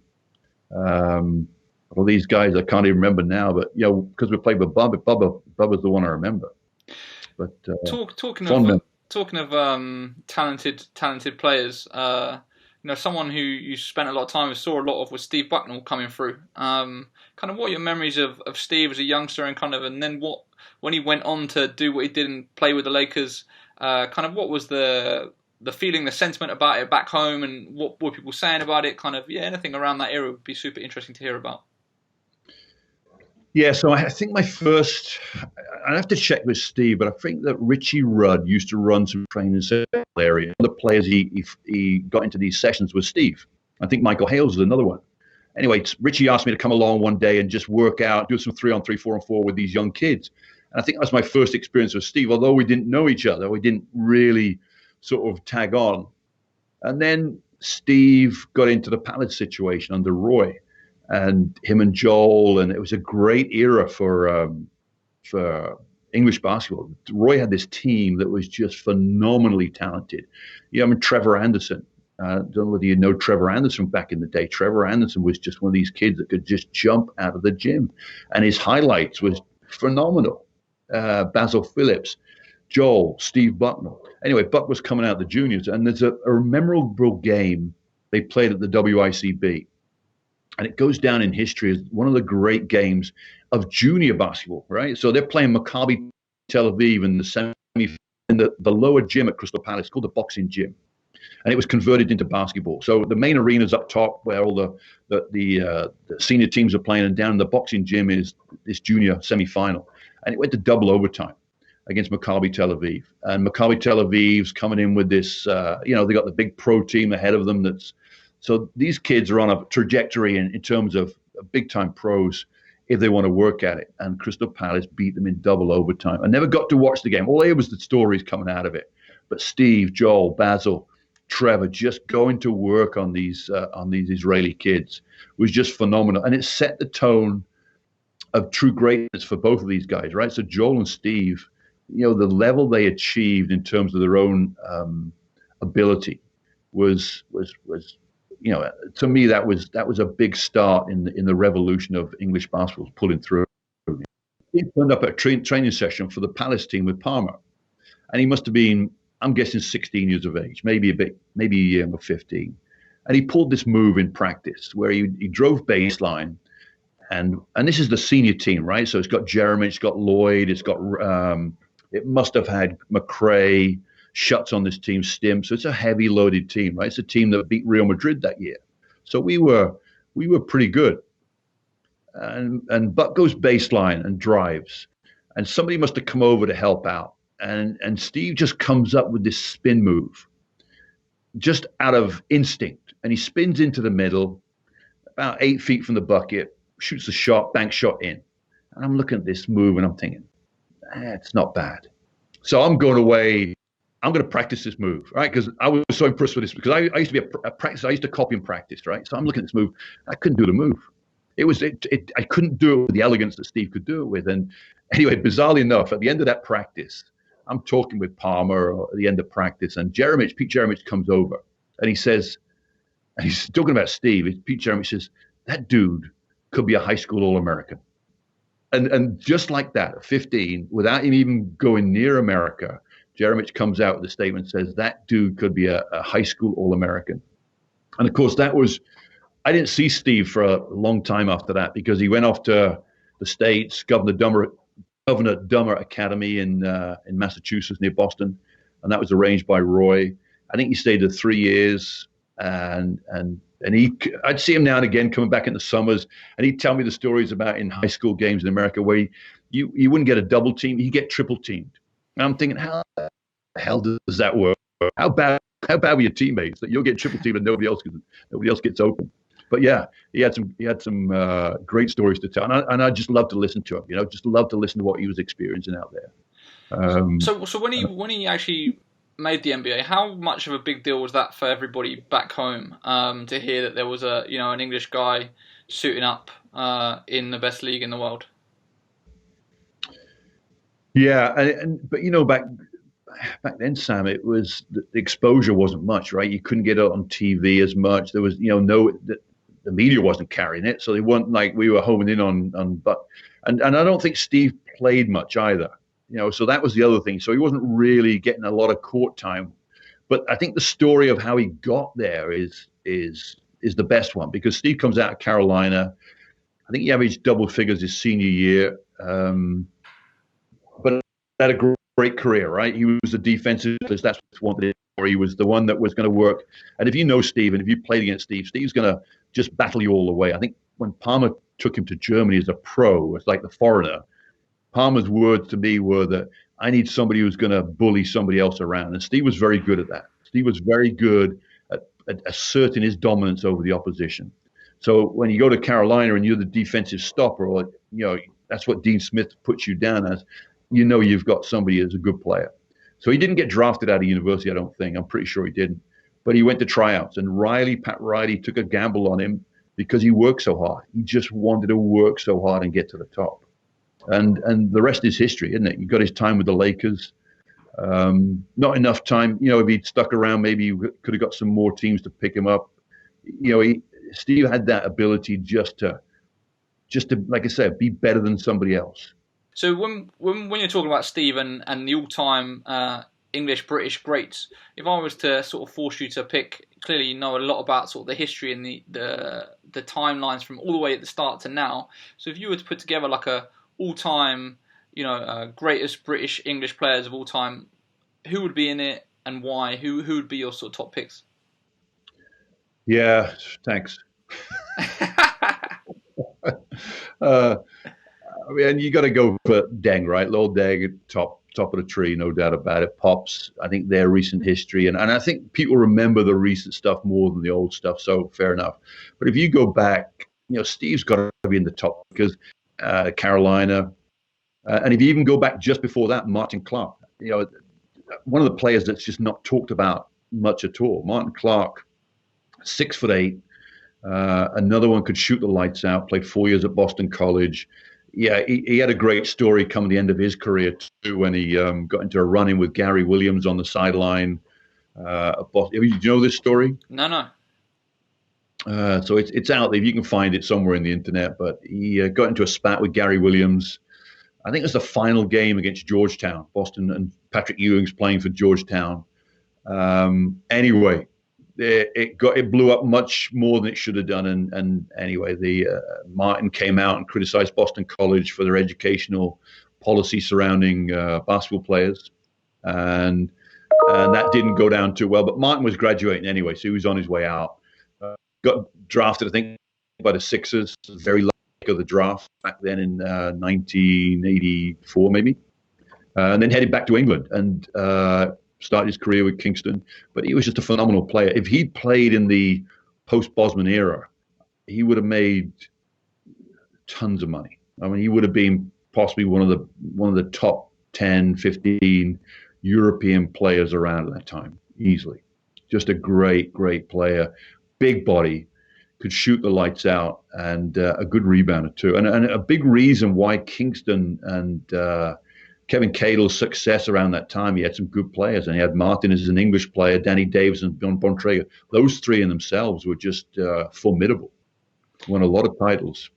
Speaker 2: All these guys I can't even remember now, but because we played with Bubba. Bubba's the one I remember. But
Speaker 1: talking of talented players, someone who you spent a lot of time with, saw a lot of, was Steve Bucknell coming through. Kind of what are your memories of Steve as a youngster, and then what when he went on to do what he did and play with the Lakers. Kind of what was the feeling, the sentiment about it back home, and what were people saying about it? Kind of anything around that era would be super interesting to hear about.
Speaker 2: Yeah, so I think my first, I'd have to check with Steve, but I think that Richie Rudd used to run some training area. The players he got into these sessions was Steve. I think Michael Hales is another one. Anyway, Richie asked me to come along one day and just work out, do some 3-on-3, 4-on-4 with these young kids. And I think that was my first experience with Steve, although we didn't know each other. We didn't really sort of tag on. And then Steve got into the Palace situation under Roy, and him and Joel, and it was a great era for English basketball. Roy had this team that was just phenomenally talented. Trevor Anderson. I don't know whether you know Trevor Anderson back in the day. Trevor Anderson was just one of these kids that could just jump out of the gym, and his highlights was phenomenal. Basil Phillips, Joel, Steve Bucknell. Anyway, Buck was coming out of the juniors, and there's a memorable game they played at the WICB. And it goes down in history as one of the great games of junior basketball, right? So they're playing Maccabi Tel Aviv in the semi, in the lower gym at Crystal Palace, called the boxing gym. And it was converted into basketball. So the main arena's up top where all the senior teams are playing, and down in the boxing gym is this junior semi-final. And it went to double overtime against Maccabi Tel Aviv. And Maccabi Tel Aviv's coming in with this, they got the big pro team ahead of them. So these kids are on a trajectory in terms of big-time pros if they want to work at it. And Crystal Palace beat them in double overtime. I never got to watch the game. All I heard was the stories coming out of it. But Steve, Joel, Basil, Trevor just going to work on these Israeli kids was just phenomenal. And it set the tone of true greatness for both of these guys, right? So Joel and Steve, the level they achieved in terms of their own ability was to me that was a big start in the revolution of English basketball pulling through. He turned up at a training session for the Palace team with Palmer, and he must have been, I'm guessing, 16 years of age, maybe a year or 15. And he pulled this move in practice where he drove baseline, and this is the senior team, right? So it's got Jeremy, it's got Lloyd, it's got it must have had McRae, Schuts on this team, Stim. So it's a heavy loaded team, right? It's a team that beat Real Madrid that year. So we were pretty good. And Buck goes baseline and drives, and somebody must have come over to help out. And Steve just comes up with this spin move, just out of instinct. And he spins into the middle, about 8 feet from the bucket, shoots a shot, bank shot in. And I'm looking at this move and I'm thinking, it's not bad. So I'm going away I'm going to practice this move, right? Because I was so impressed with this, because I used to be a practice. I used to copy and practice, right? So I'm looking at this move. I couldn't do the move. I couldn't do it with the elegance that Steve could do it with. And anyway, bizarrely enough, at the end of that practice, I'm talking with Palmer at the end of practice, and Pete Jeremich comes over, and he says, and he's talking about Steve. Pete Jeremich says, that dude could be a high school All-American. And just like that, at 15, without him even going near America, Jeremich comes out with a statement and says, that dude could be a high school All-American. And of course, I didn't see Steve for a long time after that, because he went off to the States, Governor Dummer Academy in Massachusetts near Boston. And that was arranged by Roy. I think he stayed there 3 years, and I'd see him now and again coming back in the summers, and he'd tell me the stories about in high school games in America where you wouldn't get a double team, you get triple teamed. And I'm thinking, how the hell does that work? How bad were your teammates that you'll get triple teamed and nobody else gets open? But yeah, he had some great stories to tell, and I just love to listen to him. Just love to listen to what he was experiencing out there.
Speaker 1: So when he actually made the NBA, how much of a big deal was that for everybody back home, to hear that there was an English guy suiting up in the best league in the world?
Speaker 2: Yeah, but back then, Sam, it was the exposure wasn't much, right? You couldn't get it on TV as much. There was the media wasn't carrying it, so they weren't like we were homing in on. But and I don't think Steve played much either. So that was the other thing. So he wasn't really getting a lot of court time. But I think the story of how he got there is the best one, because Steve comes out of Carolina. I think he averaged double figures his senior year, but had a great career, right? He was a defensive, that's what he wanted, or he was the one that was going to work. And if you know Steve, and if you played against Steve, Steve's going to just battle you all the way. I think when Palmer took him to Germany as a pro, it's like the foreigner. Palmer's words to me were that I need somebody who's going to bully somebody else around. And Steve was very good at that. Steve was very good at asserting his dominance over the opposition. So when you go to Carolina and you're the defensive stopper, or that's what Dean Smith puts you down as, you've got somebody as a good player. So he didn't get drafted out of university, I don't think. I'm pretty sure he didn't. But he went to tryouts, and Pat Riley took a gamble on him because he worked so hard. He just wanted to work so hard and get to the top. And the rest is history, isn't it? You got his time with the Lakers. Not enough time. If he'd stuck around, maybe he could have got some more teams to pick him up. Steve had that ability just to, like I said, be better than somebody else.
Speaker 1: So when you're talking about Steve and the all-time English-British greats, if I was to sort of force you to pick, clearly you know a lot about sort of the history and the timelines from all the way at the start to now. So if you were to put together like a all-time, greatest British English players of all time, who would be in it and why? Who would be your sort of top picks?
Speaker 2: Yeah, thanks. You got to go for Deng, right? Lord Deng, top of the tree, no doubt about it. Pops, I think their recent history, and I think people remember the recent stuff more than the old stuff, so fair enough. But if you go back, Steve's got to be in the top, because Carolina, and if you even go back just before that, Martin Clark, one of the players that's just not talked about much at all. Martin Clark, 6'8", another one could shoot the lights out, played 4 years at Boston College. Yeah, he had a great story coming the end of his career too, when he got into a run-in with Gary Williams on the sideline. Do you know this story?
Speaker 1: No.
Speaker 2: So it's out there. You can find it somewhere in the internet. But he got into a spat with Gary Williams. I think it was the final game against Georgetown, Boston, and Patrick Ewing's playing for Georgetown. Anyway, it blew up much more than it should have done. And anyway, Martin came out and criticized Boston College for their educational policy surrounding basketball players, and that didn't go down too well. But Martin was graduating anyway, so he was on his way out. Got drafted, I think, by the Sixers, very lucky of the draft back then in 1984, maybe, and then headed back to England and started his career with Kingston. But he was just a phenomenal player. If he'd played in the post-Bosman era, he would have made tons of money. I mean, he would have been possibly one of the top 10, 15 European players around at that time, easily. Just a great, great player, big body, could shoot the lights out, and a good rebounder too. And a big reason why Kingston and Kevin Cadle's success around that time, he had some good players, and he had Martin as an English player, Danny Davis and John Bontrager. Those three in themselves were just formidable. Won a lot of titles.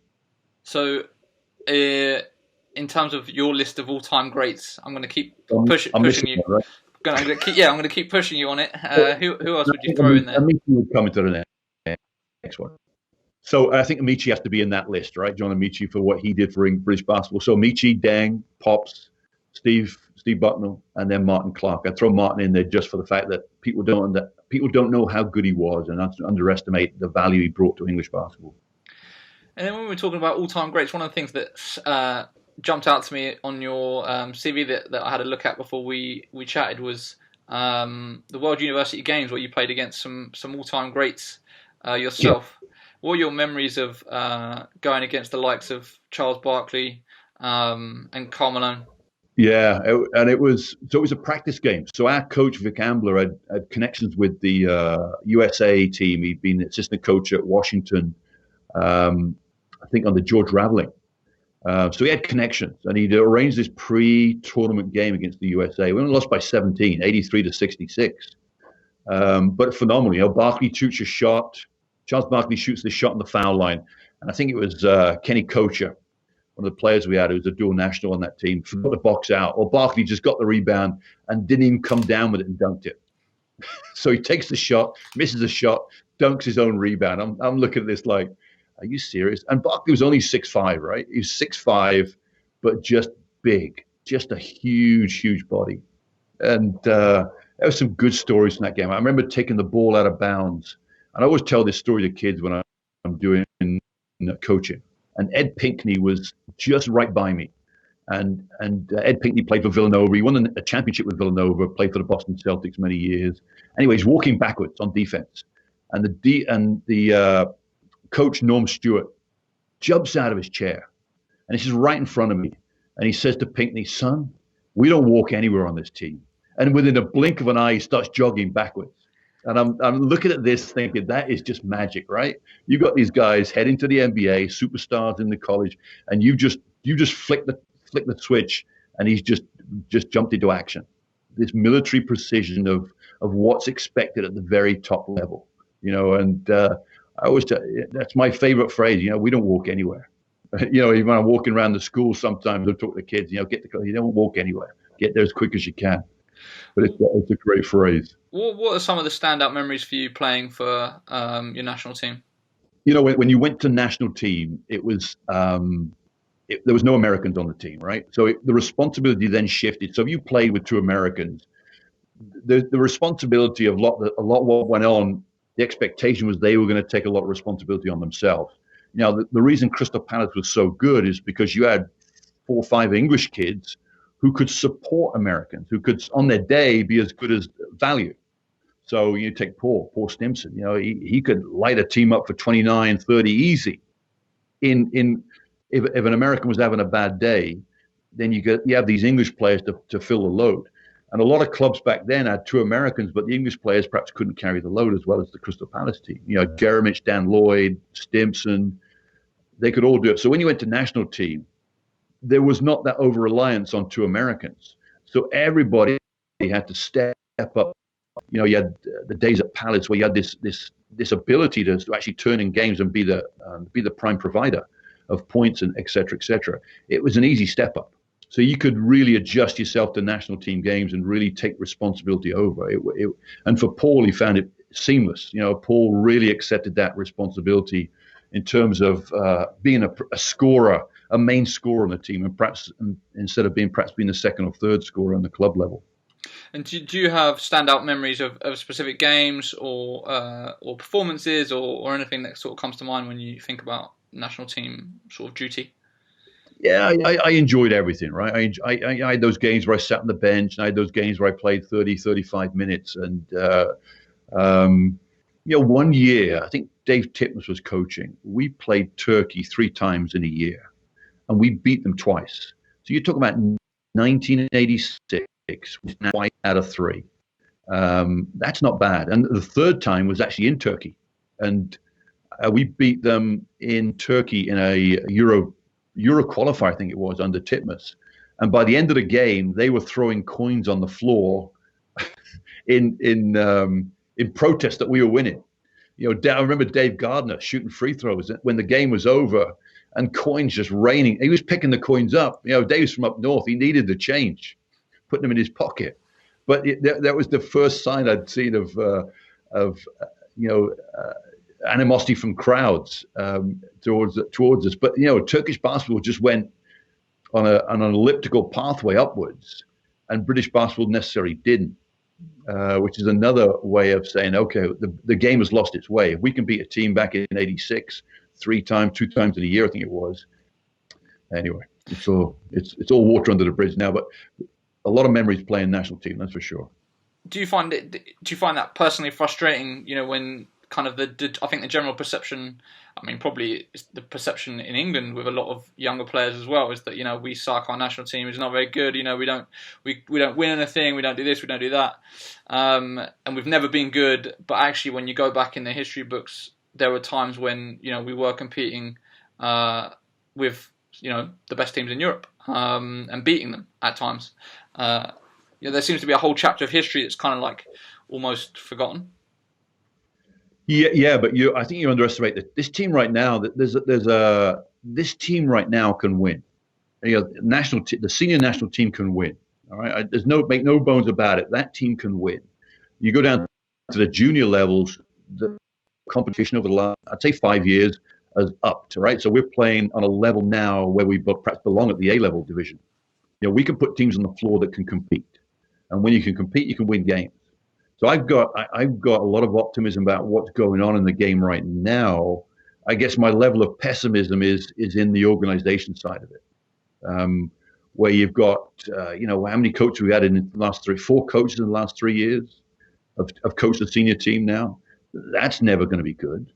Speaker 1: So, in terms of your list of all-time greats, I'm going to keep pushing you.
Speaker 2: One, right?
Speaker 1: I'm going to keep pushing you on it. Who else would you throw in there?
Speaker 2: Amici would come into the next one. So I think Amici has to be in that list, right? John Amici, for what he did for British basketball. So Amici, Deng, Pops, Steve Bucknell, and then Martin Clark. I'd throw Martin in there just for the fact that people don't know how good he was and underestimate the value he brought to English basketball.
Speaker 1: And then when we're talking about all-time greats, one of the things that jumped out to me on your CV that I had a look at before we chatted was the World University Games, where you played against some all-time greats yourself. Yeah. What are your memories of going against the likes of Charles Barkley and Karl Malone?
Speaker 2: Yeah, it was a practice game. So our coach Vic Ambler had connections with the USA team. He'd been assistant coach at Washington, I think under George Raveling. So he had connections, and he'd arranged this pre-tournament game against the USA. We only lost by 17, 83-66. But phenomenal. Barkley shoots a shot. Charles Barkley shoots the shot on the foul line. And I think it was Kenny Kocher, one of the players we had, who was a dual national on that team, forgot to box out. Or Barkley just got the rebound and didn't even come down with it and dunked it. So he takes the shot, misses the shot, dunks his own rebound. I'm looking at this like, are you serious? And Barkley was only 6'5", right? He was 6'5", but just big, just a huge, huge body. And there were some good stories in that game. I remember taking the ball out of bounds. And I always tell this story to kids when I'm doing coaching. And Ed Pinckney was just right by me. And Ed Pinckney played for Villanova. He won a championship with Villanova, played for the Boston Celtics many years. Anyway, he's walking backwards on defense. And the coach, Norm Stewart, jumps out of his chair. And he's just right in front of me. And he says to Pinckney, son, we don't walk anywhere on this team. And within a blink of an eye, he starts jogging backwards. And I'm looking at this thinking, that is just magic, right? You got these guys heading to the NBA, superstars in the college, and you just flick the switch, and he's just jumped into action. This military precision of what's expected at the very top level, and I always tell you, that's my favorite phrase, we don't walk anywhere. Even when I'm walking around the school, sometimes I talk to kids, you don't walk anywhere. Get there as quick as you can. But it's a great phrase.
Speaker 1: What are some of the standout memories for you playing for your national team?
Speaker 2: When you went to national team, it was there was no Americans on the team, right? So the responsibility then shifted. So if you played with two Americans, the responsibility of a lot what went on, the expectation was they were going to take a lot of responsibility on themselves. Now, the reason Crystal Palace was so good is because you had 4 or 5 English kids who could support Americans, who could, on their day, be as good as value. So you take Paul Stimson, he could light a team up for 29, 30 easy. If an American was having a bad day, then you have these English players to fill the load. And a lot of clubs back then had 2 Americans, but the English players perhaps couldn't carry the load as well as the Crystal Palace team. Jeremich, Dan Lloyd, Stimson, they could all do it. So when you went to national team, there was not that over-reliance on 2 Americans. So everybody had to step up. You had the days at Palace where you had this ability to actually turn in games and be the prime provider of points and et cetera, et cetera. It was an easy step up. So you could really adjust yourself to national team games and really take responsibility over. And for Paul, he found it seamless. Paul really accepted that responsibility in terms of being a scorer, a main scorer on the team, and perhaps instead of being the second or third scorer on the club level.
Speaker 1: And do you have standout memories of specific games or performances or anything that sort of comes to mind when you think about national team sort of duty?
Speaker 2: Yeah, I enjoyed everything, right? I had those games where I sat on the bench, and I had those games where I played 30, 35 minutes. And, one year, I think Dave Titmus was coaching. We played Turkey 3 times in a year, and we beat them twice. So you're talking about 1986, twice out of three. That's not bad. And the third time was actually in Turkey, and we beat them in Turkey in a Euro qualifier, I think it was, under Titmus. And by the end of the game, they were throwing coins on the floor in protest that we were winning. I remember Dave Gardner shooting free throws when the game was over, and coins just raining. He was picking the coins up. Dave's from up north. He needed the change, putting them in his pocket. But that was the first sign I'd seen of animosity from crowds towards us. But Turkish basketball just went on an elliptical pathway upwards, and British basketball necessarily didn't. Which is another way of saying, okay, the game has lost its way. If we can beat a team back in '86 two times in a year, I think it was. Anyway, it's all water under the bridge now. But a lot of memories playing national team, that's for sure.
Speaker 1: Do you find that personally frustrating? When kind of I think the general perception, I mean, probably it's the perception in England with a lot of younger players as well, is that we suck. Our national team is not very good. We don't win anything. We don't do this. We don't do that. And we've never been good. But actually, when you go back in the history books, there were times when we were competing with the best teams in Europe and beating them at times. There seems to be a whole chapter of history that's kind of like almost forgotten.
Speaker 2: Yeah, but I think you underestimate this team right now. That this team right now can win. The senior national team can win. All right, make no bones about it. That team can win. You go down to the junior levels, the competition over the last, I'd say, 5 years has upped. Right, so we're playing on a level now where we perhaps belong at the A-level division. We can put teams on the floor that can compete, and when you can compete, you can win games. So I've got a lot of optimism about what's going on in the game right now. I guess my level of pessimism is in the organization side of it, where you've got how many coaches we had in the last 4 coaches in the last 3 years have coached the senior team now. That's never going to be good.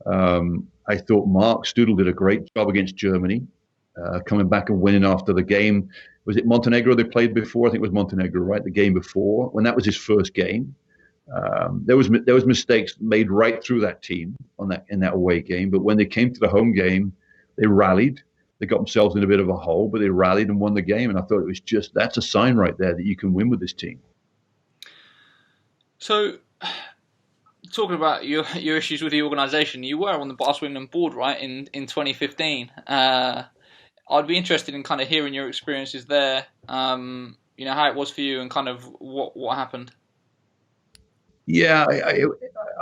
Speaker 2: I thought Mark Studel did a great job against Germany, coming back and winning after the game. Was it Montenegro they played before? I think it was Montenegro, right? The game before, when that was his first game. There was mistakes made right through that team in that away game, but when they came to the home game, they rallied. They got themselves in a bit of a hole, but they rallied and won the game. And I thought it was that's a sign right there that you can win with this team.
Speaker 1: So, talking about your issues with the organisation, you were on the Basketball England board, right, in 2015. I'd be interested in kind of hearing your experiences there. How it was for you and kind of what happened.
Speaker 2: Yeah,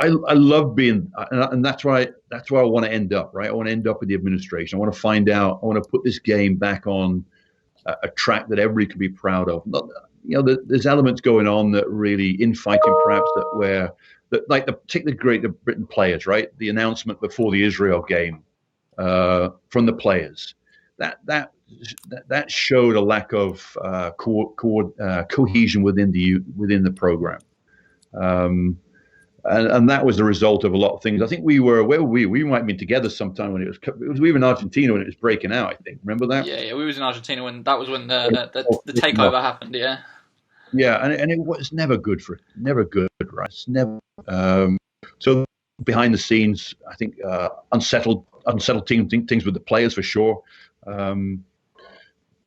Speaker 2: I love being, and that's why I want to end up, right? I want to end up with the administration. I want to find out. I want to put this game back on a track that everybody can be proud of. There's elements going on that really infighting, perhaps take the Great Britain players, right? The announcement before the Israel game from the players. That showed a lack of cohesion within the program, and that was the result of a lot of things. I think we might have been together sometime when we were in Argentina when it was breaking out. I think, remember that?
Speaker 1: Yeah, we was in Argentina when the takeover happened. Yeah,
Speaker 2: and it was never good, right? It's never. So behind the scenes, I think unsettled things with the players for sure.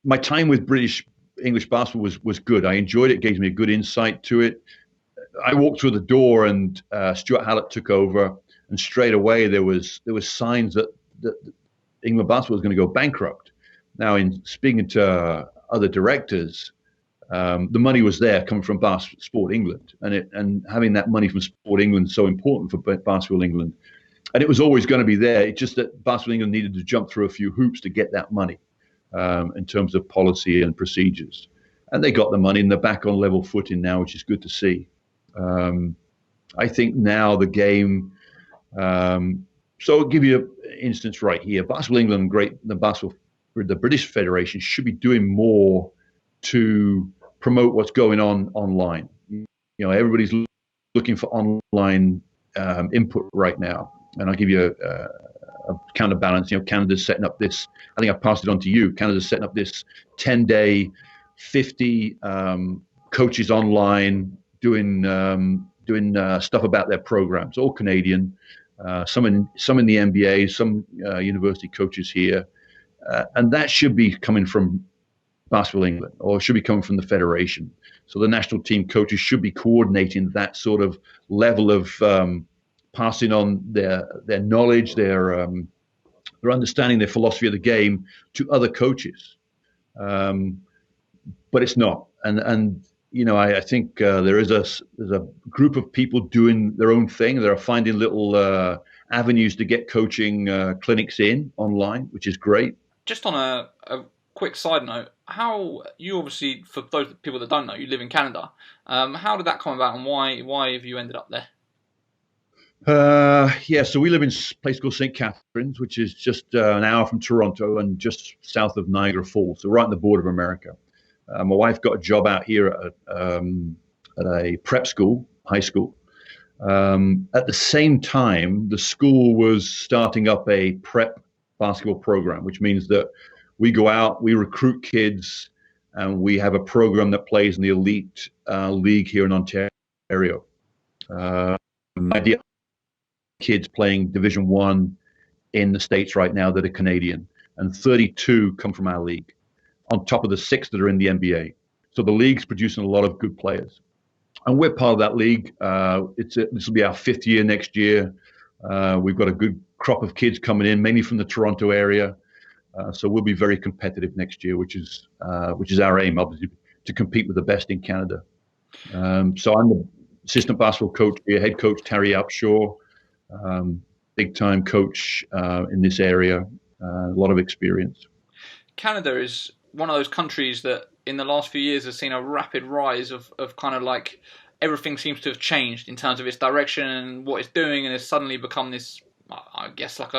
Speaker 2: My time with British English basketball was good. I enjoyed it. It gave me a good insight to it. I walked through the door and Stuart Hallett took over, and straight away there was signs that England basketball was going to go bankrupt. Now, in speaking to other directors, the money was there coming from Sport England, and having that money from Sport England is so important for Basketball England. And it was always going to be there. It's just that Basketball England needed to jump through a few hoops to get that money in terms of policy and procedures. And they got the money, and they're back on level footing now, which is good to see. I think now the game. So I'll give you an instance right here. Basketball England, the British Federation should be doing more to promote what's going on online. Everybody's looking for online input right now. And I'll give you a counterbalance. Canada's setting up this. I think I passed it on to you. Canada's setting up this 10-day, 50 coaches online doing stuff about their programs, all Canadian, some in the NBA, some university coaches here, and that should be coming from Basketball England, or should be coming from the federation. So the national team coaches should be coordinating that sort of level of passing on their knowledge, their understanding, their philosophy of the game to other coaches. But it's not, and I think there's a group of people doing their own thing. They're finding little avenues to get coaching clinics in online, which is great.
Speaker 1: Just on a quick side note, how you obviously, for those people that don't know, you live in Canada. How did that come about, and why have you ended up there?
Speaker 2: So we live in a place called St. Catharines, which is just an hour from Toronto and just south of Niagara Falls, so right on the border of America. My wife got a job out here at a prep school, high school. At the same time, the school was starting up a prep basketball program, which means that we go out, we recruit kids, and we have a program that plays in the elite league here in Ontario. Idea kids playing Division I in the States right now that are Canadian, and 32 come from our league, on top of the 6 that are in the NBA. So the league's producing a lot of good players. And we're part of that league. This will be our 5th year next year. We've got a good crop of kids coming in, mainly from the Toronto area. So we'll be very competitive next year, which is our aim, obviously, to compete with the best in Canada. So I'm the assistant basketball coach here, head coach Terry Upshaw, big-time coach in this area, a lot of experience. Canada
Speaker 1: is one of those countries that in the last few years has seen a rapid rise of kind of like everything seems to have changed in terms of its direction and what it's doing, and has suddenly become this, I guess, like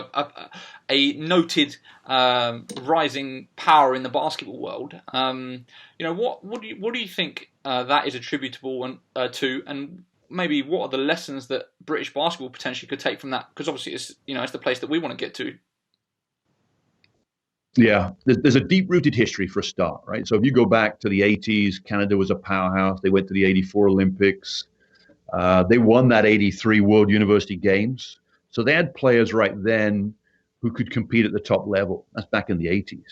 Speaker 1: a noted rising power in the basketball world. What do you think that is attributable to, and maybe what are the lessons that British basketball potentially could take from that? Because obviously it's the place that we want to get to.
Speaker 2: Yeah, there's a deep-rooted history for a start, right? So if you go back to the 80s, Canada was a powerhouse. They went to the 84 Olympics. They won that 83 World University Games. So they had players right then who could compete at the top level. That's back in the 80s.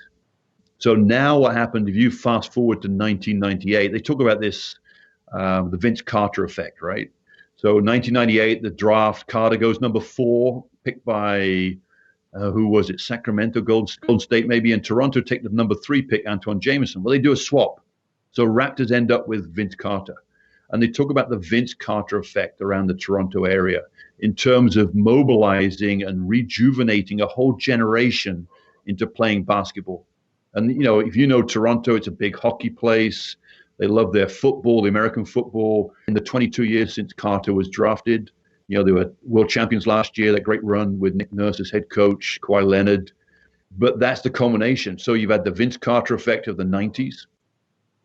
Speaker 2: So now what happened, if you fast forward to 1998, they talk about this, the Vince Carter effect, right? So 1998, the draft, Carter goes number 4, picked by... who was it? Sacramento, Golden State, maybe, and Toronto take the number 3 pick, Antoine Jameson. Well, they do a swap. So Raptors end up with Vince Carter. And they talk about the Vince Carter effect around the Toronto area in terms of mobilizing and rejuvenating a whole generation into playing basketball. And, if you know Toronto, it's a big hockey place. They love their football, the American football. In the 22 years since Carter was drafted, they were world champions last year, that great run with Nick Nurse as head coach, Kawhi Leonard. But that's the culmination. So you've had the Vince Carter effect of the 90s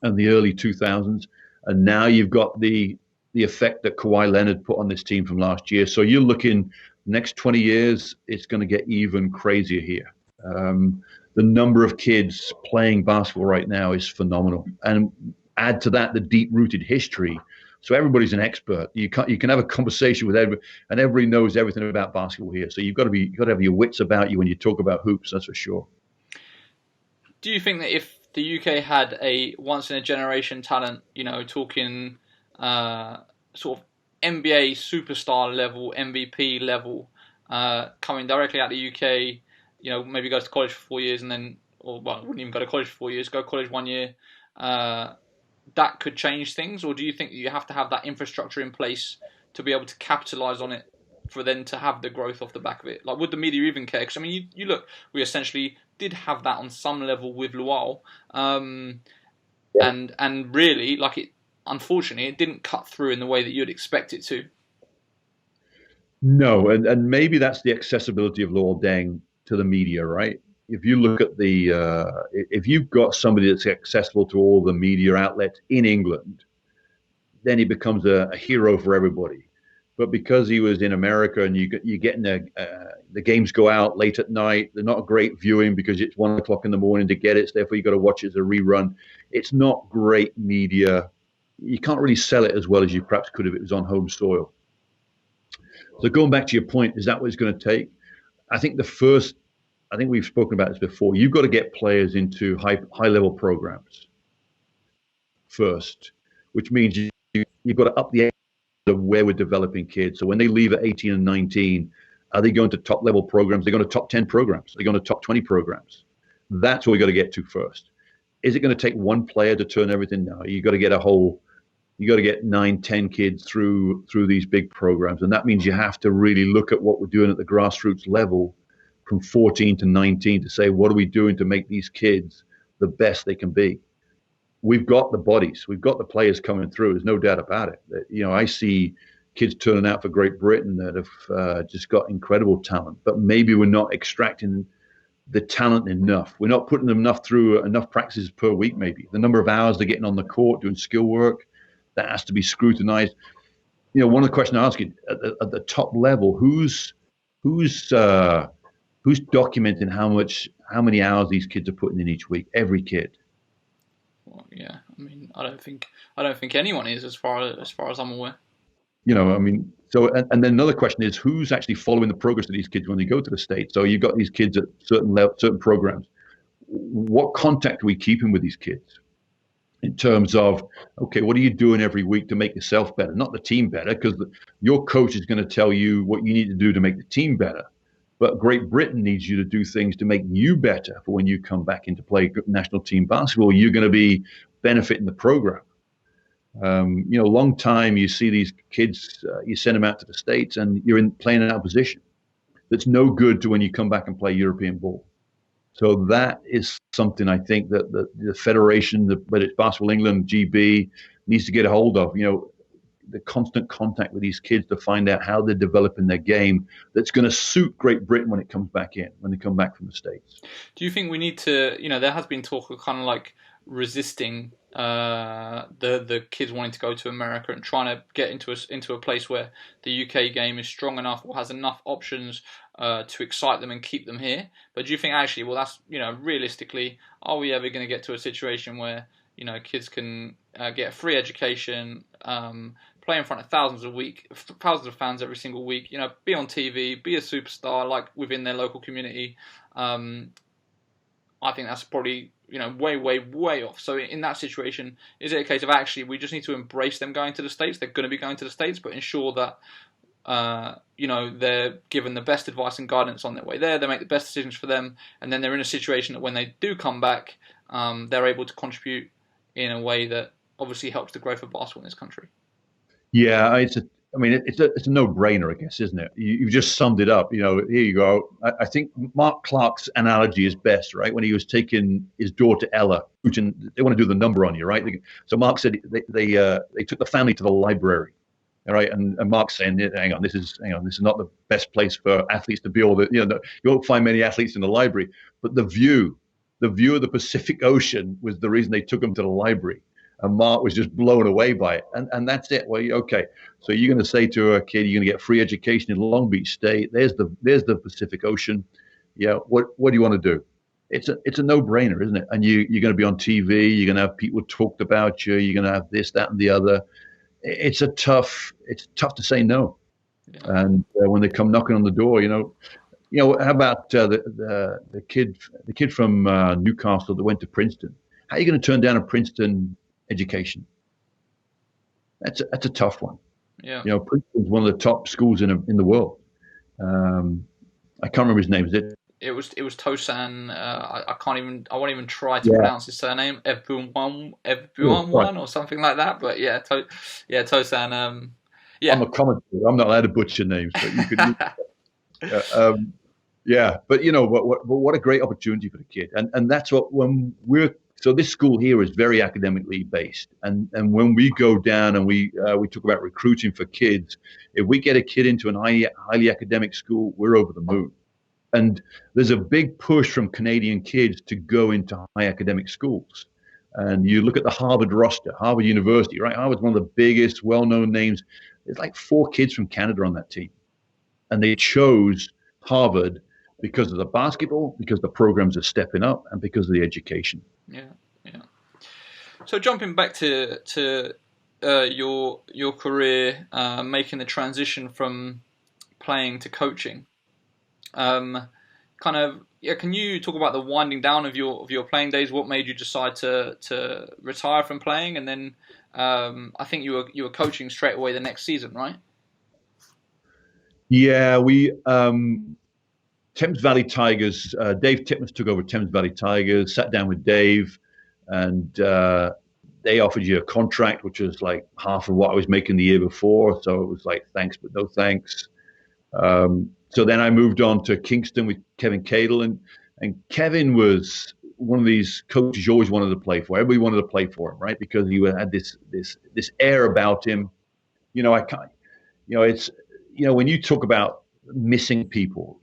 Speaker 2: and the early 2000s. And now you've got the effect that Kawhi Leonard put on this team from last year. So you're looking next 20 years, it's going to get even crazier here. The number of kids playing basketball right now is phenomenal. And add to that the deep-rooted history. So everybody's an expert. You can have a conversation with everybody, and everybody knows everything about basketball here. So you've got to have your wits about you when you talk about hoops. That's for sure.
Speaker 1: Do you think that if the UK had a once-in-a-generation talent, talking sort of NBA superstar level, MVP level, coming directly out of the UK, maybe goes to college for 4 years and then, wouldn't even go to college for 4 years, go to college 1 year, that could change things? Or do you think that you have to have that infrastructure in place to be able to capitalize on it for then to have the growth off the back of it? Like, would the media even care? Because, you look, we essentially did have that on some level with Luau. And really, unfortunately, it didn't cut through in the way that you'd expect it to.
Speaker 2: No, and maybe that's the accessibility of Luol Deng to the media, right? If you look at if you've got somebody that's accessible to all the media outlets in England, then he becomes a hero for everybody. But because he was in America and you get in the games go out late at night, they're not a great viewing because it's 1 o'clock in the morning to get it. So therefore, you got to watch it as a rerun. It's not great media you can't really sell it as well as you perhaps could if it was on home soil. So going back to your point, is that what it's going to take? I think we've spoken about this before. You've got to get players into high level programs first, which means you've got to up the age of where we're developing kids. So when they leave at 18 and 19, are they going to top level programs? They're going to top 10 programs. They're going to top 20 programs. That's what we got to get to first. Is it going to take one player to turn everything? No, you got to get 9, 10 kids through these big programs. And that means you have to really look at what we're doing at the grassroots level from 14 to 19 to say, what are we doing to make these kids the best they can be? We've got the bodies. We've got the players coming through. There's no doubt about it. I see kids turning out for Great Britain that have just got incredible talent, but maybe we're not extracting the talent enough. We're not putting them enough practices per week, maybe. The number of hours they're getting on the court doing skill work, that has to be scrutinized. One of the questions I ask you at the top level, who's documenting how many hours these kids are putting in each week? Every kid.
Speaker 1: Well, yeah. I mean, I don't think anyone is, as far as I'm aware.
Speaker 2: So and then another question is, who's actually following the progress of these kids when they go to the States? So you've got these kids at certain programs. What contact are we keeping with these kids in terms of, okay, what are you doing every week to make yourself better? Not the team better, because your coach is going to tell you what you need to do to make the team better. But Great Britain needs you to do things to make you better for when you come back into play national team basketball. You're going to be benefiting the program. Long time you see these kids, you send them out to the States and you're playing in an opposition that's no good to when you come back and play European ball. So that is something I think that the federation, whether it's Basketball England, GB, needs to get a hold of. The constant contact with these kids to find out how they're developing their game that's going to suit Great Britain when it comes back when they come back from the States.
Speaker 1: Do you think we need to, there has been talk of kind of like resisting the kids wanting to go to America and trying to get into a place where the UK game is strong enough or has enough options to excite them and keep them here? But do you think actually, well, that's, realistically, are we ever going to get to a situation where, kids can get a free education, play in front of thousands of fans every single week, be on TV, be a superstar like within their local community? I think that's probably, way, way, way off. So in that situation, is it a case of actually we just need to embrace them going to the States? They're going to be going to the States, but ensure that, they're given the best advice and guidance on their way there. They make the best decisions for them. And then they're in a situation that when they do come back, they're able to contribute in a way that obviously helps the growth of basketball in this country.
Speaker 2: Yeah, it's a no-brainer, I guess, isn't it? You've just summed it up. Here you go. I think Mark Clark's analogy is best, right? When he was taking his daughter Ella, and they want to do the number on you, right? So Mark said they took the family to the library, all right? And Mark's saying, hang on, this is not the best place for athletes to be. You won't find many athletes in the library, but the view of the Pacific Ocean was the reason they took them to the library. And Mark was just blown away by it. And that's it. Well, okay. So you're going to say to a kid, you're going to get free education in Long Beach State. There's the Pacific Ocean. Yeah. What do you want to do? It's a no-brainer, isn't it? And you're going to be on TV. You're going to have people talked about you. You're going to have this, that, and the other. It's tough to say no. Yeah. And when they come knocking on the door, how about the kid from Newcastle that went to Princeton? How are you going to turn down a Princeton education? That's a tough one.
Speaker 1: Yeah.
Speaker 2: Princeton's one of the top schools in the world. I can't remember his name. Is it?
Speaker 1: It was Tosan. I won't even try to pronounce his surname. Everyone or something like that. But Tosan.
Speaker 2: I'm a commentator. I'm not allowed to butcher names, but you could. But what a great opportunity for the kid, and that's what So this school here is very academically based, and when we go down and we talk about recruiting for kids, if we get a kid into an highly academic school, we're over the moon. And there's a big push from Canadian kids to go into high academic schools. And you look at the Harvard roster, Harvard University, right? Harvard's one of the biggest, well-known names. There's like 4 kids from Canada on that team, and they chose Harvard because of the basketball, because the programs are stepping up, and because of the education.
Speaker 1: Yeah. So jumping back to your career, making the transition from playing to coaching. Can you talk about the winding down of your playing days? What made you decide to retire from playing, and then I think you were coaching straight away the next season, right?
Speaker 2: Yeah, we Thames Valley Tigers. Dave Titmus took over Thames Valley Tigers. Sat down with Dave, and they offered you a contract, which was like half of what I was making the year before. So it was like thanks, but no thanks. So then I moved on to Kingston with Kevin Cadle, and Kevin was one of these coaches you always wanted to play for. Everybody wanted to play for him, right? Because he had this air about him. When you talk about missing people,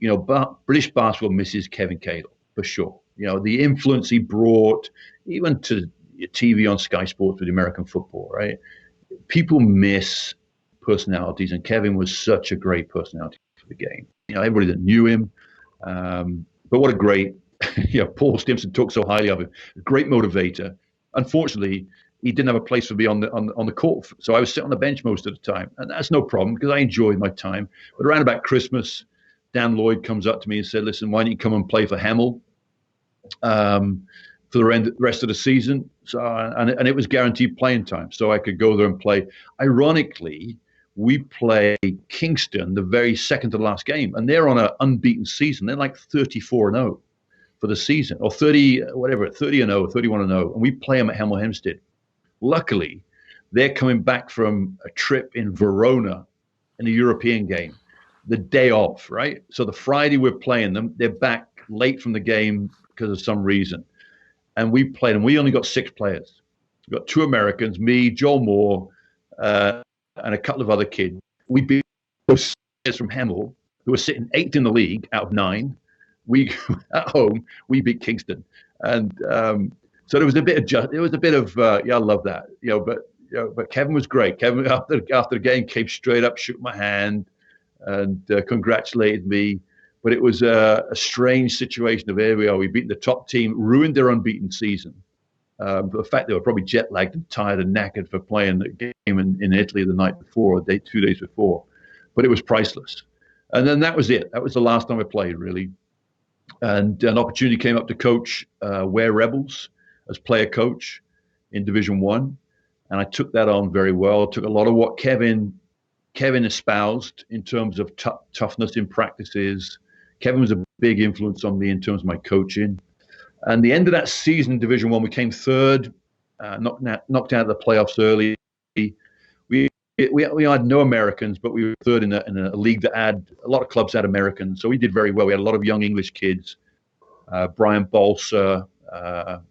Speaker 2: British basketball misses Kevin Cadle for sure. The influence he brought, even to TV on Sky Sports with American football, right? People miss personalities, and Kevin was such a great personality for the game. Everybody that knew him, but what a great, Paul Stimson talked so highly of him. Great motivator. Unfortunately, he didn't have a place for me on the court, so I was sitting on the bench most of the time, and that's no problem because I enjoyed my time. But around about Christmas, Dan Lloyd comes up to me and said, "Listen, why don't you come and play for Hemel for the rest of the season?" So and it was guaranteed playing time, so I could go there and play. Ironically, we play Kingston the very second to the last game, and they're on an unbeaten season. They're like 34-0 for the season, or 30-0, 31-0, and we play them at Hemel Hempstead. Luckily, they're coming back from a trip in Verona in a European game, the day off, right? So the Friday we're playing them, they're back late from the game because of some reason. And we played them. We only got 6 players. We got 2 Americans, me, Joel Moore, and a couple of other kids. We beat those players from Hemel, who were sitting 8th in the league out of 9. We at home, we beat Kingston. And so there was a bit of I love that, but Kevin was great. Kevin after the game came straight up, shook my hand, and congratulated me. But it was a strange situation of here we are. We beat the top team, ruined their unbeaten season. But the fact they were probably jet lagged and tired and knackered for playing the game in Italy the night before, 2 days before. But it was priceless. And then that was it. That was the last time I played, really. And an opportunity came up to coach Ware Rebels as player coach in Division 1. And I took that on very well. I took a lot of what Kevin espoused in terms of toughness in practices. Kevin was a big influence on me in terms of my coaching. And the end of that season in Division 1, we came third, knocked out of the playoffs early. We had no Americans, but we were third in a league that had a lot of clubs had Americans. So we did very well. We had a lot of young English kids. Brian Balsa,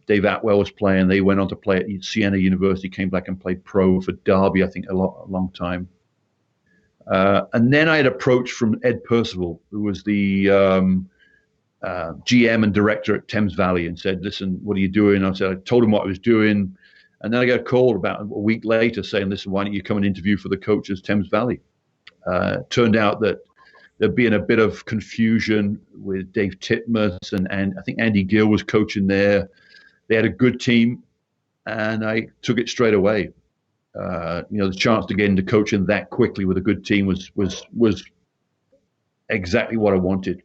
Speaker 2: Dave Atwell was playing. They went on to play at Siena University, came back and played pro for Derby, I think, a long time. And then I had approached from Ed Percival, who was the GM and director at Thames Valley, and said, "Listen, what are you doing?" I told him what I was doing. And then I got a call about a week later saying, "Listen, why don't you come and interview for the coach at Thames Valley?" Turned out that there'd been a bit of confusion with Dave Titmus and I think Andy Gill was coaching there. They had a good team, and I took it straight away. The chance to get into coaching that quickly with a good team was exactly what I wanted.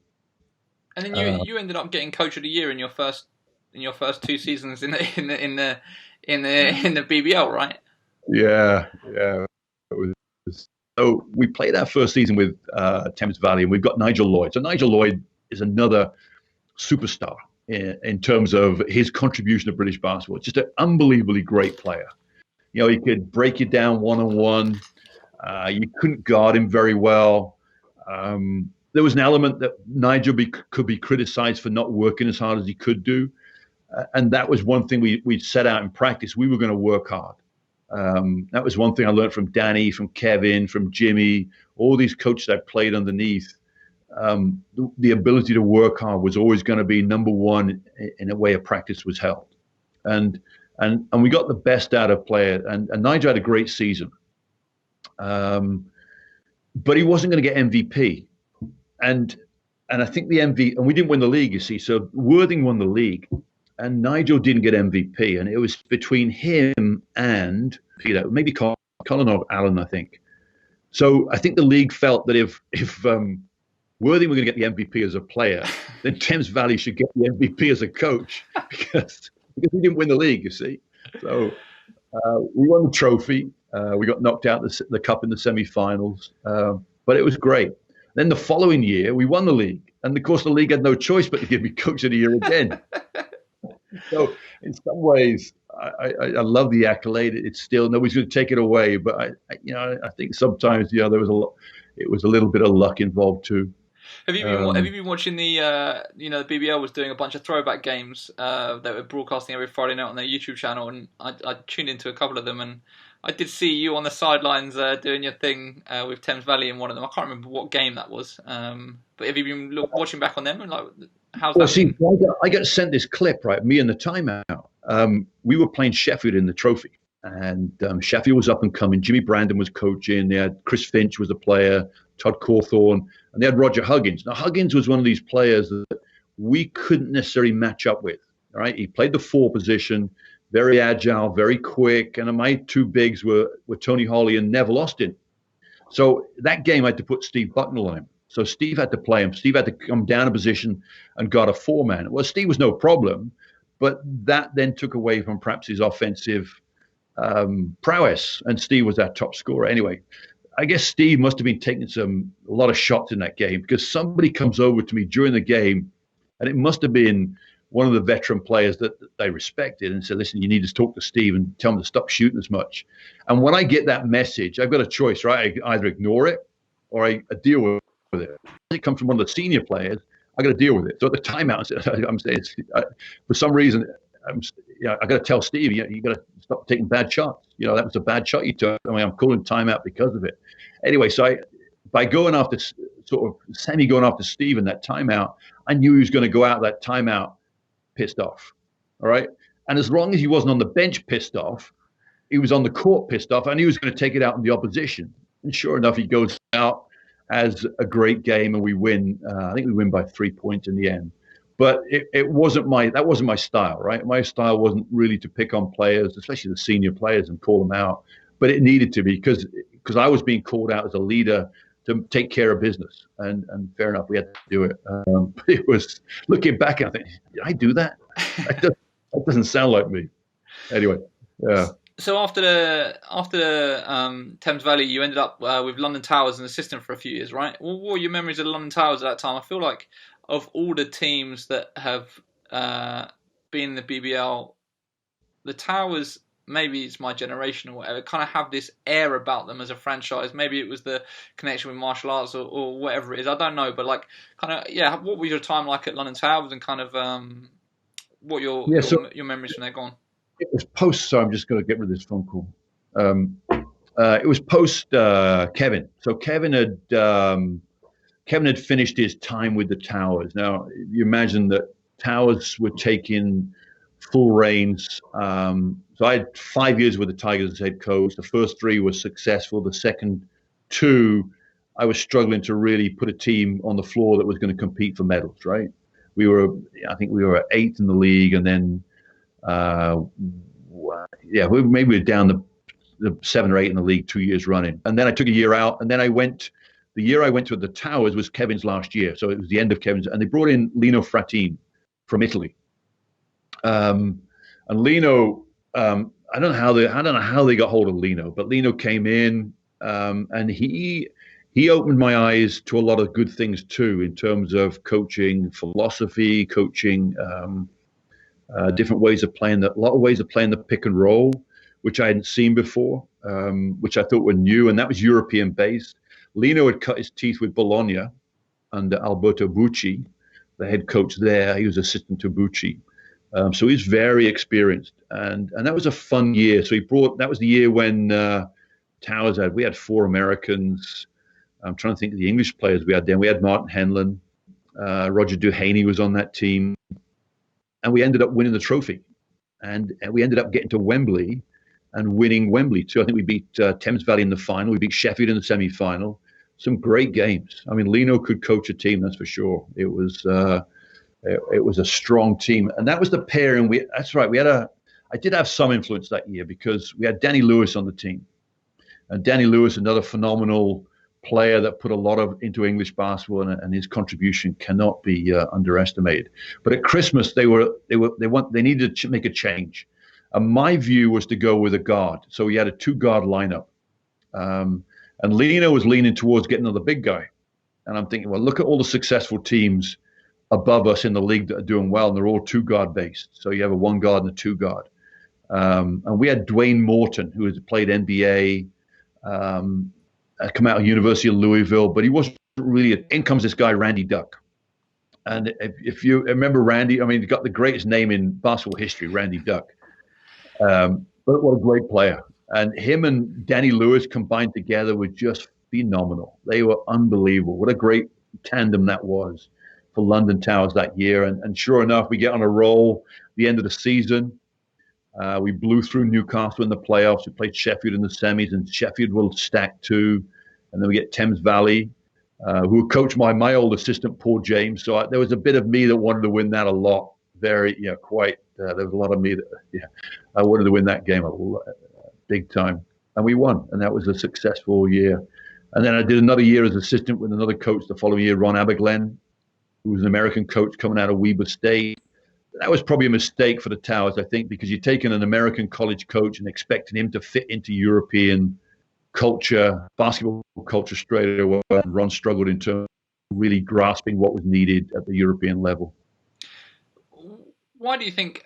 Speaker 1: And then you ended up getting Coach of the Year in your first 2 seasons in the BBL, right?
Speaker 2: Yeah. So we played our first season with Thames Valley, and we've got Nigel Lloyd. So Nigel Lloyd is another superstar in terms of his contribution to British basketball. Just an unbelievably great player. He could break you down one-on-one. You couldn't guard him very well. There was an element that Nigel could be criticized for not working as hard as he could do. And that was one thing we set out in practice. We were going to work hard. That was one thing I learned from Danny, from Kevin, from Jimmy, all these coaches I played underneath. The ability to work hard was always going to be number one in a way a practice was held. And we got the best out of players. And Nigel had a great season. But he wasn't going to get MVP. And I think and we didn't win the league, you see. So Worthing won the league. And Nigel didn't get MVP, and it was between him and Peter, maybe Carl Colin Allen, I think. So I think the league felt that if Worthing were going to get the MVP as a player, then Thames Valley should get the MVP as a coach because he didn't win the league, you see. So we won the trophy. We got knocked out the cup in the semi-finals, but it was great. Then the following year, we won the league. And, of course, the league had no choice but to give me coach of the year again. So in some ways, I love the accolade. It's still, nobody's going to take it away. But, I think sometimes, there was it was a little bit of luck involved too.
Speaker 1: Have you been watching the the BBL was doing a bunch of throwback games that were broadcasting every Friday night on their YouTube channel, and I tuned into a couple of them, and I did see you on the sidelines doing your thing with Thames Valley in one of them. I can't remember what game that was, but have you been watching back on them, and how's that?
Speaker 2: See, I got sent this clip, right? Me in the timeout. We were playing Sheffield in the trophy, and Sheffield was up and coming. Jimmy Brandon was coaching. They had Chris Finch was a player, Todd Cawthorne, and they had Roger Huggins. Now, Huggins was one of these players that we couldn't necessarily match up with, all right? He played the 4 position, very agile, very quick, and my 2 bigs were Tony Hawley and Neville Austin. So that game, I had to put Steve Bucknell on him. So Steve had to play him. Steve had to come down a position and guard a 4-man. Well, Steve was no problem, but that then took away from perhaps his offensive prowess, and Steve was our top scorer. Anyway, I guess Steve must have been taking a lot of shots in that game because somebody comes over to me during the game, and it must have been one of the veteran players that they respected and said, listen, you need to talk to Steve and tell him to stop shooting as much. And when I get that message, I've got a choice, right? I either ignore it or I deal with it. It comes from one of the senior players. I got to deal with it. So at the timeout, I'm saying, for some reason, I got to tell Steve, you got to stop taking bad shots. That was a bad shot you took. I'm calling timeout because of it. Anyway, so by going after sort of semi-going after Steve in that timeout, I knew he was going to go out that timeout pissed off. All right. And as long as he wasn't on the bench pissed off, he was on the court pissed off, and he was going to take it out on the opposition. And sure enough, he goes out as a great game, and we win. I think we win by 3 points in the end. But that wasn't my style, right? My style wasn't really to pick on players, especially the senior players, and call them out. But it needed to be because I was being called out as a leader to take care of business. And fair enough, we had to do it. But it was, looking back, I think, did I do that? That doesn't sound like me. Anyway, yeah.
Speaker 1: So after the Thames Valley, you ended up with London Towers as an assistant for a few years, right? What were your memories of London Towers at that time? I feel like of all the teams that have been in the BBL, the Towers, maybe it's my generation or whatever, kind of have this air about them as a franchise. Maybe it was the connection with martial arts or whatever it is. I don't know, but what was your time like at London Towers, and kind of what your memories from there gone?
Speaker 2: It was post, so I'm just going to get rid of this phone call. It was post Kevin. So Kevin had finished his time with the Towers. Now, you imagine that Towers were taking full reins. So I had 5 years with the Tigers as head coach. The first 3 were successful. The second 2, I was struggling to really put a team on the floor that was going to compete for medals, right? I think we were 8th in the league, and then maybe we were down the 7 or 8 in the league 2 years running. And then I took a year out, and then the year I went to the Towers was Kevin's last year. So it was the end of Kevin's, and they brought in Lino Frattini from Italy. And Lino, I don't know how they got hold of Lino, but Lino came in, and he opened my eyes to a lot of good things too, in terms of coaching philosophy, coaching different ways of playing, a lot of ways of playing the pick and roll, which I hadn't seen before, which I thought were new, and that was European based. Lino had cut his teeth with Bologna under Alberto Bucci, the head coach there. He was assistant to Bucci. So he's very experienced, and that was a fun year. So that was the year when Towers we had 4 Americans. I'm trying to think of the English players we had then. We had Martin Henlon, Roger Duhaney was on that team, and we ended up winning the trophy. And we ended up getting to Wembley and winning Wembley too. I think we beat Thames Valley in the final. We beat Sheffield in the semi-final. Some great games. I mean, Lino could coach a team, that's for sure. It was a strong team, and that was the pair. And that's right. I did have some influence that year because we had Danny Lewis on the team. And Danny Lewis, another phenomenal player that put a lot into English basketball, and his contribution cannot be underestimated. But at Christmas, they needed to make a change. And my view was to go with a guard. So we had a 2-guard lineup. And Lena was leaning towards getting another big guy. And I'm thinking, well, look at all the successful teams above us in the league that are doing well, and they're all 2-guard based. So you have a 1-guard and a 2-guard. And we had Dwayne Morton, who has played NBA, come out of University of Louisville, but he wasn't really. In comes this guy, Randy Duck. And if you remember Randy, I mean, he got the greatest name in basketball history, Randy Duck. But what a great player. And him and Danny Lewis combined together were just phenomenal. They were unbelievable. What a great tandem that was for London Towers that year. And sure enough, we get on a roll the end of the season. We blew through Newcastle in the playoffs. We played Sheffield in the semis, and Sheffield will stack 2. And then we get Thames Valley, who were coached by my old assistant, Paul James. So there was a bit of me that wanted to win that a lot. There was a lot of me that, I wanted to win that game big time. And we won, and that was a successful year. And then I did another year as assistant with another coach the following year, Ron Aberglen, who was an American coach coming out of Weber State. That was probably a mistake for the Towers, I think, because you're taking an American college coach and expecting him to fit into European culture, basketball culture straight away. And Ron struggled in terms of really grasping what was needed at the European level.
Speaker 1: Why do you think,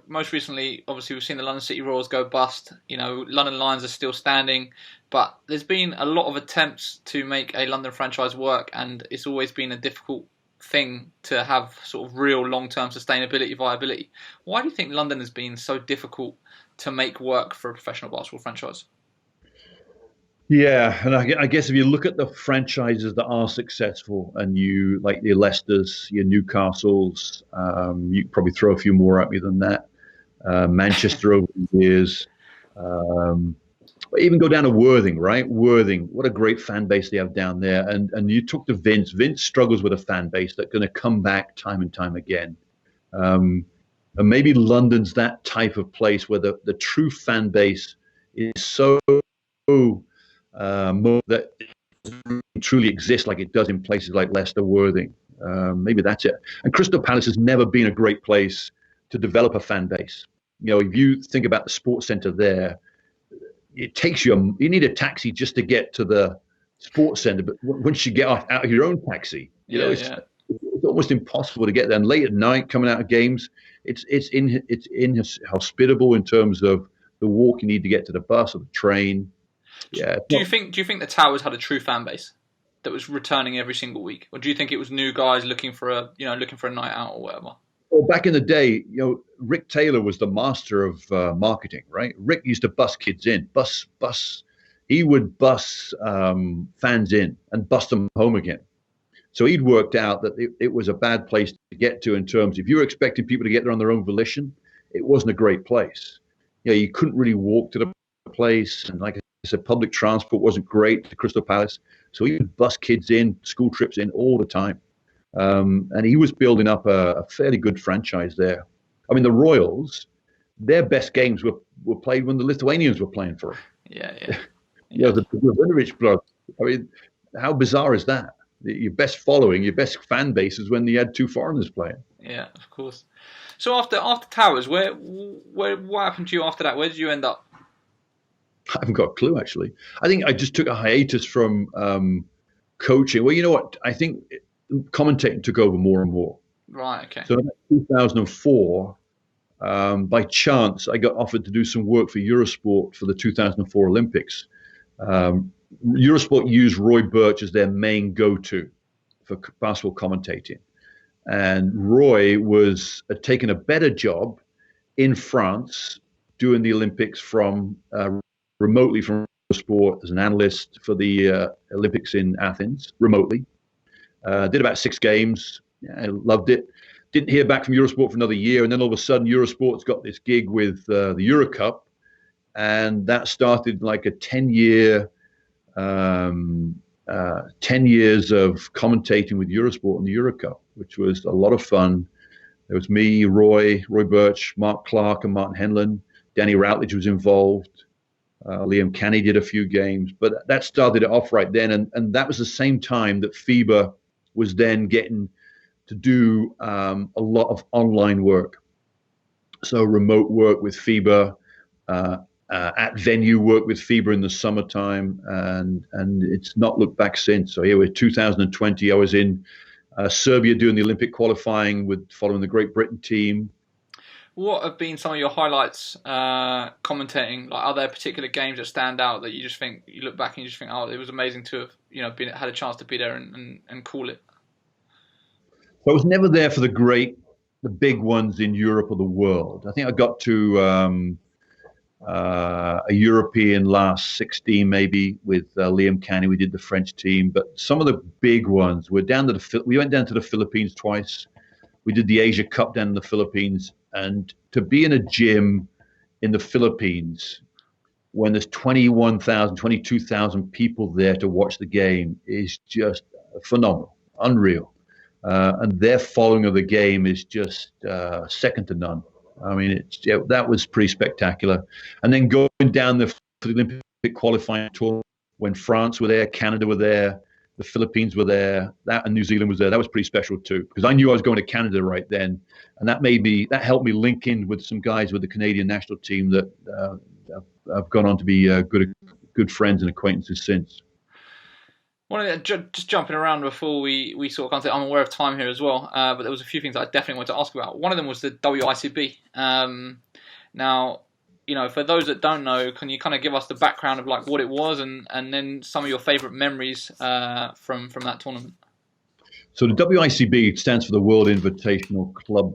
Speaker 1: most recently, obviously, we've seen the London City Royals go bust. London Lions are still standing, but there's been a lot of attempts to make a London franchise work, and it's always been a difficult thing to have sort of real long-term sustainability, viability. Why do you think London has been so difficult to make work for a professional basketball franchise?
Speaker 2: Yeah, and I guess if you look at the franchises that are successful, and you like your Leicesters, your Newcastles, you could probably throw a few more at me than that. Manchester over the years, but even go down to Worthing, right? Worthing, what a great fan base they have down there. And you talk to Vince. Vince struggles with a fan base that's going to come back time and time again. And maybe London's that type of place where the true fan base is so that it truly exists like it does in places like Leicester, Worthing. Maybe that's it. And Crystal Palace has never been a great place to develop a fan base. If you think about the sports centre there, it takes you need a taxi just to get to the sports centre. But once you get out of your own taxi, it's almost impossible to get there. And late at night, coming out of games, it's inhospitable in terms of the walk you need to get to the bus or the train. Yeah.
Speaker 1: Do you think the Towers had a true fan base that was returning every single week, or do you think it was new guys looking for a night out or whatever?
Speaker 2: Well, back in the day, Rick Taylor was the master of marketing, right? Rick used to bus kids in, He would bus fans in and bus them home again. So he'd worked out that it was a bad place to get to in terms, if you were expecting people to get there on their own volition, it wasn't a great place. You couldn't really walk to the place, and like I said, public transport wasn't great to Crystal Palace. So he would bus kids in, school trips in all the time. And he was building up a fairly good franchise there. I mean, the Royals, their best games were played when the Lithuanians were playing for them.
Speaker 1: Yeah.
Speaker 2: The Vinovich blood. I mean, how bizarre is that? Your best following, your best fan base is when you had 2 foreigners playing.
Speaker 1: Yeah, of course. So after Towers, what happened to you after that? Where did you end up?
Speaker 2: I haven't got a clue, actually. I think I just took a hiatus from coaching. Well, you know what? I think commentating took over more and more.
Speaker 1: Right, okay.
Speaker 2: So in 2004, by chance, I got offered to do some work for Eurosport for the 2004 Olympics. Eurosport used Roy Birch as their main go-to for basketball commentating. And Roy was taking a better job in France doing the Olympics from remotely from Eurosport as an analyst for the Olympics in Athens, remotely. Did about 6 games. I loved it. Didn't hear back from Eurosport for another year. And then all of a sudden, Eurosport's got this gig with the Eurocup. And that started like a 10 years of commentating with Eurosport in the Eurocup, which was a lot of fun. There was me, Roy Birch, Mark Clark, and Martin Henlon. Danny Routledge was involved. Liam Canny did a few games, but that started it off right then. And that was the same time that FIBA was then getting to do a lot of online work. So remote work with FIBA, at venue work with FIBA in the summertime, and it's not looked back since. So here we're 2020. I was in Serbia doing the Olympic qualifying following the Great Britain team.
Speaker 1: What have been some of your highlights commentating? Like, are there particular games that stand out that you just think, you look back and you just think, oh, it was amazing to have had a chance to be there and call it?
Speaker 2: So I was never there for the big ones in Europe or the world. I think I got to a European last 16 maybe with Liam Canny. We did the French team, but some of the big ones we went down to the Philippines twice. We did the Asia Cup down in the Philippines, and to be in a gym in the Philippines when there's 21,000, 22,000 people there to watch the game is just phenomenal, unreal. And their following of the game is just second to none. I mean, that was pretty spectacular. And then going down for the Olympic qualifying tour when France were there, Canada were there, the Philippines were there, and New Zealand was there. That was pretty special too, because I knew I was going to Canada right then, and that helped me link in with some guys with the Canadian national team that I've gone on to be good friends and acquaintances since.
Speaker 1: Just jumping around before we sort of come to, I'm aware of time here as well, but there was a few things I definitely wanted to ask about. One of them was the WICB. Now, for those that don't know, can you kind of give us the background of like what it was and then some of your favourite memories from that tournament?
Speaker 2: So the WICB stands for the World Invitational Club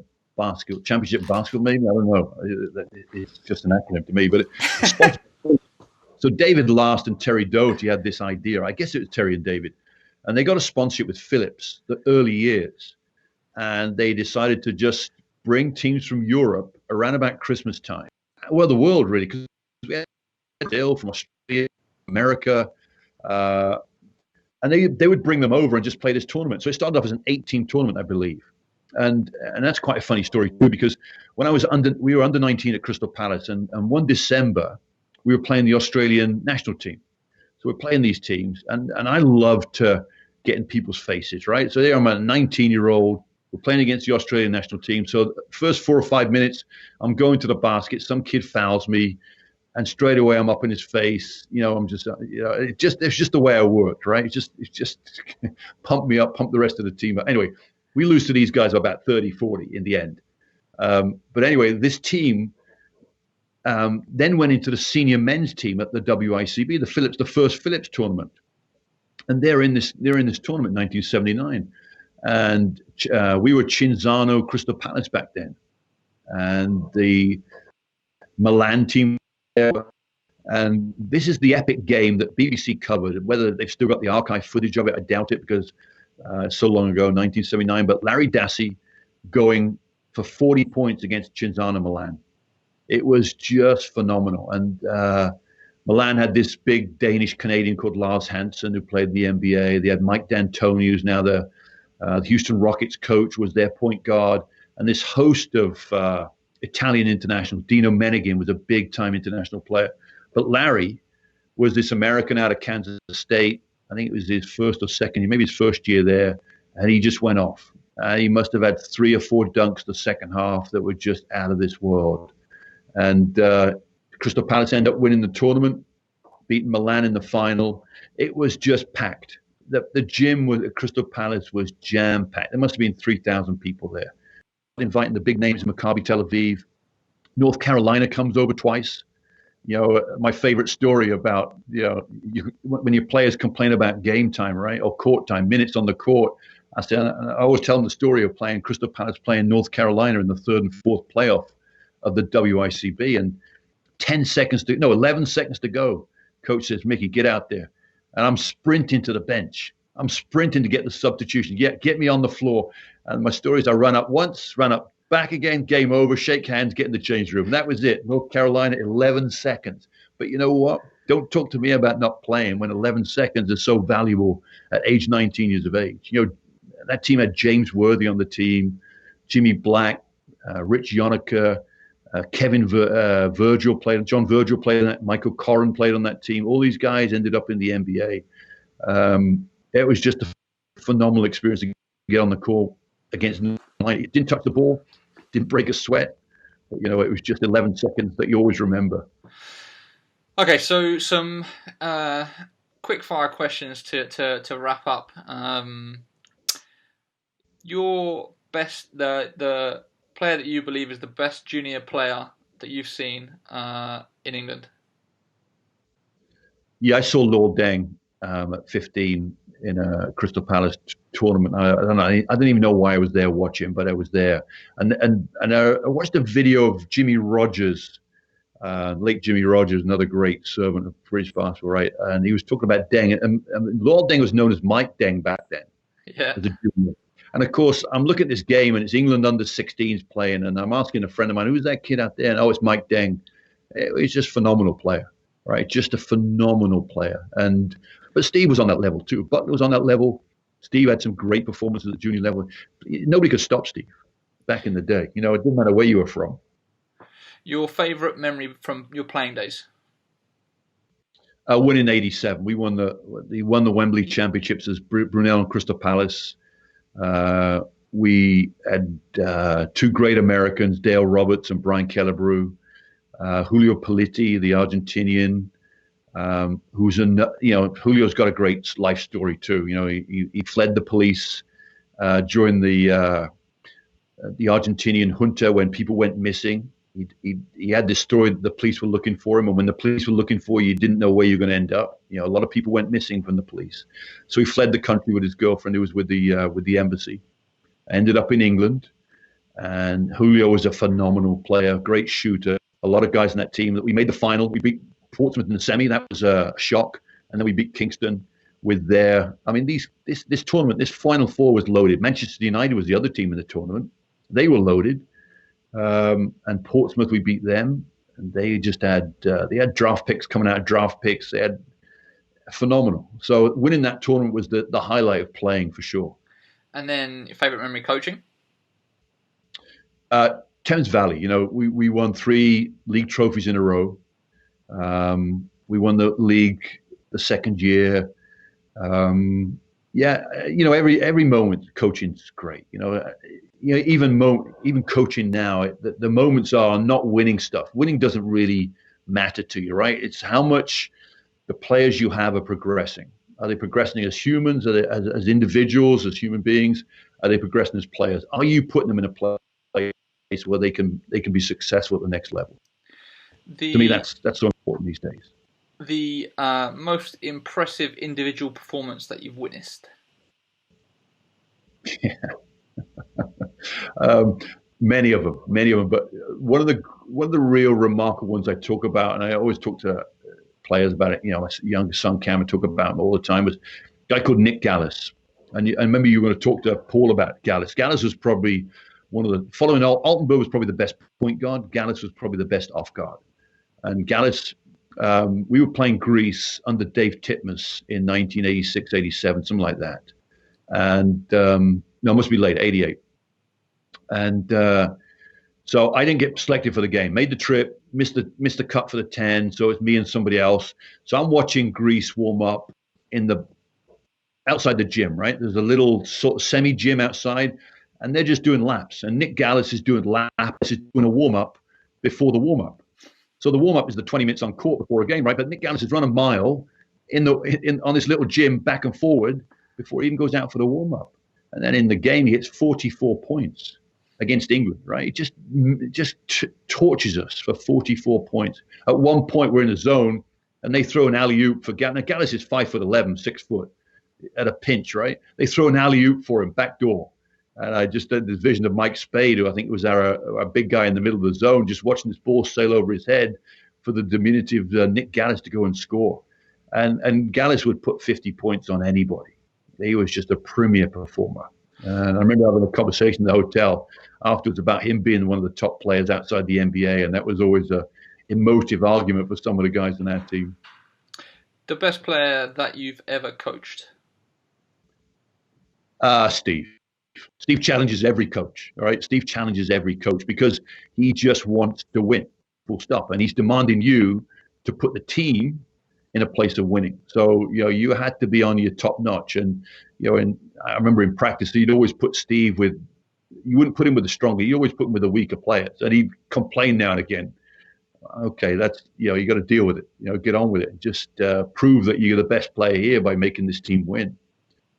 Speaker 2: Championship Basketball, maybe? I don't know. It's just an acronym to me, but so David Last and Terry Doherty had this idea. I guess it was Terry and David. And they got a sponsorship with Philips the early years. And they decided to just bring teams from Europe around about Christmas time. Well, the world, really, because we had Brazil from Australia, America. And they would bring them over and just play this tournament. So it started off as an 8-team tournament, I believe. And that's quite a funny story, too, because when we were under 19 at Crystal Palace. And one December, we were playing the Australian national team. So we're playing these teams, and I love to get in people's faces, right? So there I'm a 19-year-old. We're playing against the Australian national team. So the first 4 or 5 minutes, I'm going to the basket. Some kid fouls me, and straight away I'm up in his face. I'm just, it's just the way I worked, right? It's just pump me up, pump the rest of the team up. Anyway, we lose to these guys by about 30, 40 in the end. But anyway, this team then went into the senior men's team at the WICB, the first Philips tournament, and they're in this tournament, 1979, and we were Cinzano Crystal Palace back then, and the Milan team, and this is the epic game that BBC covered. Whether they've still got the archive footage of it, I doubt it, because so long ago, 1979. But Larry Dassey going for 40 points against Cinzano Milan. It was just phenomenal. And Milan had this big Danish-Canadian called Lars Hansen, who played in the NBA. They had Mike D'Antoni, who's now the Houston Rockets coach, was their point guard. And this host of Italian internationals. Dino Meneghin was a big-time international player. But Larry was this American out of Kansas State. I think it was his first or second year, maybe his first year there. And he just went off. He must have had 3 or 4 dunks the second half that were just out of this world. And Crystal Palace ended up winning the tournament, beating Milan in the final. It was just packed. The gym at Crystal Palace was jam-packed. There must have been 3,000 people there. Inviting the big names, Maccabi Tel Aviv. North Carolina comes over twice. My favorite story about, when your players complain about game time, right, or court time, minutes on the court. I always tell them the story of playing Crystal Palace playing North Carolina in the 3rd and 4th playoff of the WICB, and 11 seconds to go. Coach says, Mickey, get out there. And I'm sprinting to the bench. I'm sprinting to get the substitution. Get me on the floor. And my story is I run up once, run up back again, game over, shake hands, get in the change room. And that was it. North Carolina, 11 seconds. But you know what? Don't talk to me about not playing when 11 seconds is so valuable at age 19 years of age. That team had James Worthy on the team, Jimmy Black, Rich Yoneker, Virgil played. John Virgil played on that. Michael Corrin played on that team. All these guys ended up in the NBA. It was just a phenomenal experience to get on the court against. It didn't touch the ball, didn't break a sweat. But, it was just 11 seconds that you always remember.
Speaker 1: Okay, so some quick fire questions to wrap up. Your best, the player that you believe is the best junior player that you've seen in England?
Speaker 2: Yeah, I saw Lord Deng at 15 in a Crystal Palace tournament. I don't know. I didn't even know why I was there watching, but I was there. And I watched a video of Jimmy Rogers, late Jimmy Rogers, another great servant of British basketball, right? And he was talking about Deng. And Lord Deng was known as Mike Deng back then.
Speaker 1: Yeah.
Speaker 2: As a junior. And of course, I'm looking at this game, and it's England under 16s playing, and I'm asking a friend of mine, who's that kid out there? And it's Mike Deng. He's just a phenomenal player, right? Just a phenomenal player. But Steve was on that level too. Butler was on that level. Steve had some great performances at the junior level. Nobody could stop Steve back in the day. It didn't matter where you were from.
Speaker 1: Your favourite memory from your playing days?
Speaker 2: Winning '87. We won the Wembley Championships as Brunel and Crystal Palace. We had two great Americans, Dale Roberts and Brian Kellerbrew, Julio Politi, the Argentinian, Julio's got a great life story too. He fled the police during the Argentinian junta when people went missing. He had this story that the police were looking for him, and when the police were looking for you, you didn't know where you were going to end up. A lot of people went missing from the police, so he fled the country with his girlfriend, who was with the embassy. Ended up in England, and Julio was a phenomenal player, great shooter. A lot of guys in that team. That we made the final. We beat Portsmouth in the semi. That was a shock, and then we beat Kingston with their. I mean, this tournament, this Final Four was loaded. Manchester United was the other team in the tournament. They were loaded. And Portsmouth, we beat them, and they just had draft picks coming out of draft picks. They had phenomenal. So winning that tournament was the highlight of playing for sure.
Speaker 1: And then your favorite memory coaching?
Speaker 2: Thames Valley. We won 3 league trophies in a row. We won the league the second year. Every moment coaching's great. Even coaching now, the moments are not winning stuff. Winning doesn't really matter to you, right? It's how much the players you have are progressing. Are they progressing as humans? Are they as individuals, as human beings? Are they progressing as players? Are you putting them in a place where they can be successful at the next level? To me, that's so important these days.
Speaker 1: The most impressive individual performance that you've witnessed?
Speaker 2: Yeah. Many of them, but one of the real remarkable ones I talk about, and I always talk to players about it. My younger son Cam talk about him all the time. Was a guy called Nick Gallis, and I remember you were going to talk to Paul about Gallis. Gallis was probably one of the following. Altenberg was probably the best point guard. Gallis was probably the best off guard, and Gallis. We were playing Greece under Dave Titmus in 1986, 87, something like that, and no, it must be late, 88. And so I didn't get selected for the game. Made the trip, missed the cut for the 10. So it's me and somebody else. So I'm watching Greece warm up outside the gym. Right, there's a little sort of semi gym outside, and they're just doing laps. And Nick Gallis is doing laps, is doing a warm up before the warm up. So the warm up is the 20 minutes on court before a game, right? But Nick Gallis has run a mile on this little gym back and forward before he even goes out for the warm up. And then in the game, he hits 44 points against England, right? It just tortures us for 44 points. At one point, we're in the zone, and they throw an alley-oop for Gallis. Now, Gallis is 5'11", 6 foot, at a pinch, right? They throw an alley-oop for him, back door. And I just had this vision of Mike Spade, who I think was our big guy in the middle of the zone, just watching this ball sail over his head for the diminutive Nick Gallis to go and score. And Gallis would put 50 points on anybody. He was just a premier performer. And I remember having a conversation in the hotel afterwards about him being one of the top players outside the NBA, and that was always a emotive argument for some of the guys on our team.
Speaker 1: The best player that you've ever coached?
Speaker 2: Steve. Steve challenges every coach, all right? Steve challenges every coach because he just wants to win, full stop. And he's demanding you to put the team in a place of winning. So, you had to be on your top notch. And, and I remember in practice, he'd always put Steve you wouldn't put him with the stronger, you always put him with the weaker players. And he'd complain now and again. Okay, that's, you got to deal with it, get on with it. Just prove that you're the best player here by making this team win.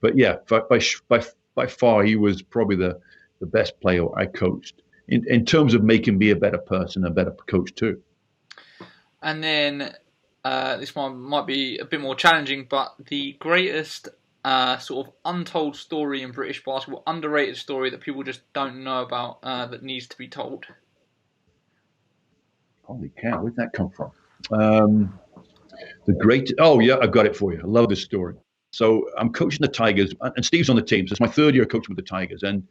Speaker 2: But yeah, by far, he was probably the best player I coached in terms of making me a better person, a better coach too.
Speaker 1: And then this one might be a bit more challenging, but the greatest sort of untold story in British basketball, underrated story that people just don't know about that needs to be told.
Speaker 2: Holy cow, where'd that come from? Oh yeah, I've got it for you. I love this story. So I'm coaching the Tigers, and Steve's on the team. So it's my third year coaching with the Tigers, and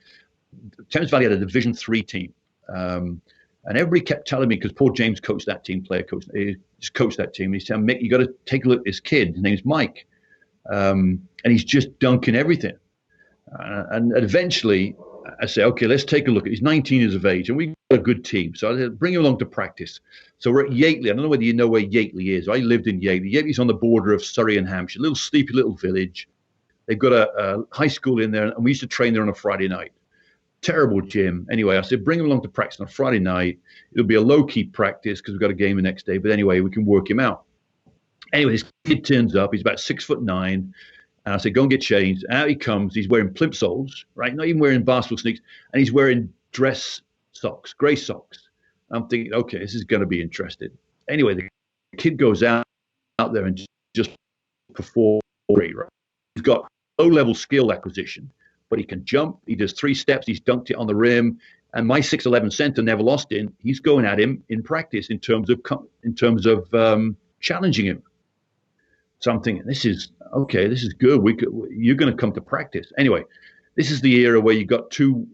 Speaker 2: Thames Valley had a Division III team. And everybody kept telling me, because Paul James coached that team, he just coached that team. He's saying, Mick, you got to take a look at this kid. His name's Mike. And he's just dunking everything. And eventually I say, okay, let's take a look. He's 19 years of age, and we got a good team. So I said, bring him along to practice. So we're at Yateley. I don't know whether you know where Yateley is. I lived in Yateley. Yateley's on the border of Surrey and Hampshire, a little sleepy little village. They've got a high school in there, and we used to train there on a Friday night. Terrible gym. Anyway, I said, bring him along to practice on a Friday night. It'll be a low-key practice because we've got a game the next day. But anyway, we can work him out. Anyway, this kid turns up. He's about 6'9". And I said, go and get changed. Out he comes. He's wearing plimsolls, right? Not even wearing basketball sneaks. And he's wearing dress socks, gray socks. I'm thinking, okay, this is going to be interesting. Anyway, the kid goes out there and just performs. Right? He's got low-level skill acquisition, but he can jump. He does 3 steps. He's dunked it on the rim. And my 6'11" center never lost in. He's going at him in practice in terms of challenging him. So I'm thinking, this is good. You're going to come to practice. Anyway, this is the era where you got two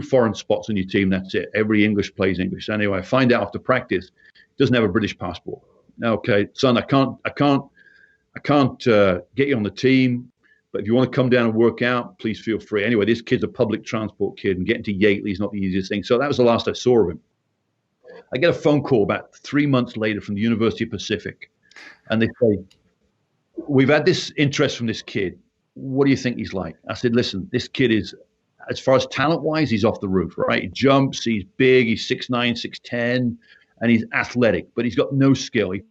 Speaker 2: foreign spots on your team. That's it. Every English plays English. Anyway, I find out after practice, he doesn't have a British passport. Okay, son, I can't get you on the team, but if you want to come down and work out, please feel free. Anyway, this kid's a public transport kid, and getting to Yateley is not the easiest thing. So that was the last I saw of him. I get a phone call about 3 months later from the University of Pacific. And they say, we've had this interest from this kid. What do you think he's like? I said, listen, this kid is, as far as talent-wise, he's off the roof, right? He jumps, he's big, he's 6'9", 6'10", and he's athletic, but he's got no skill. He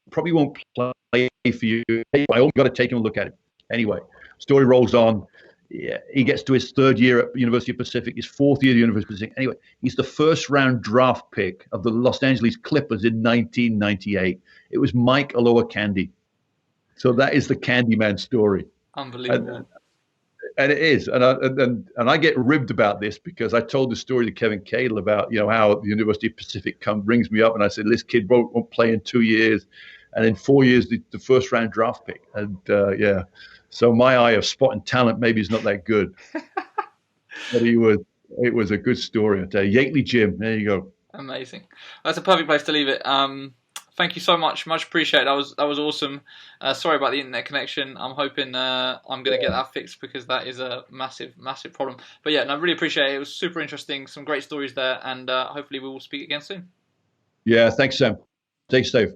Speaker 2: probably won't play for you. I only got to take him and look at him. Anyway, story rolls on. Yeah, he gets to his 3rd year at the University of Pacific, his 4th year at the University of Pacific. Anyway, he's the first-round draft pick of the Los Angeles Clippers in 1998. It was Mike Aloha Candy. So that is the Candyman story.
Speaker 1: Unbelievable.
Speaker 2: And it is. And I get ribbed about this because I told the story to Kevin Cadle about, how the University of Pacific brings me up. And I said, this kid won't play in 2 years. And in 4 years, the first-round draft pick. And, yeah. So my eye of spotting talent maybe is not that good. But it was a good story. I tell you, Yateley Gym. There you go.
Speaker 1: Amazing. That's a perfect place to leave it. Thank you so much. Much appreciated. That was awesome. Sorry about the internet connection. I'm hoping I'm going to get that fixed because that is a massive, massive problem. But yeah, I really appreciate it. It was super interesting. Some great stories there. And hopefully we will speak again soon.
Speaker 2: Yeah, thanks, Sam. Stay safe.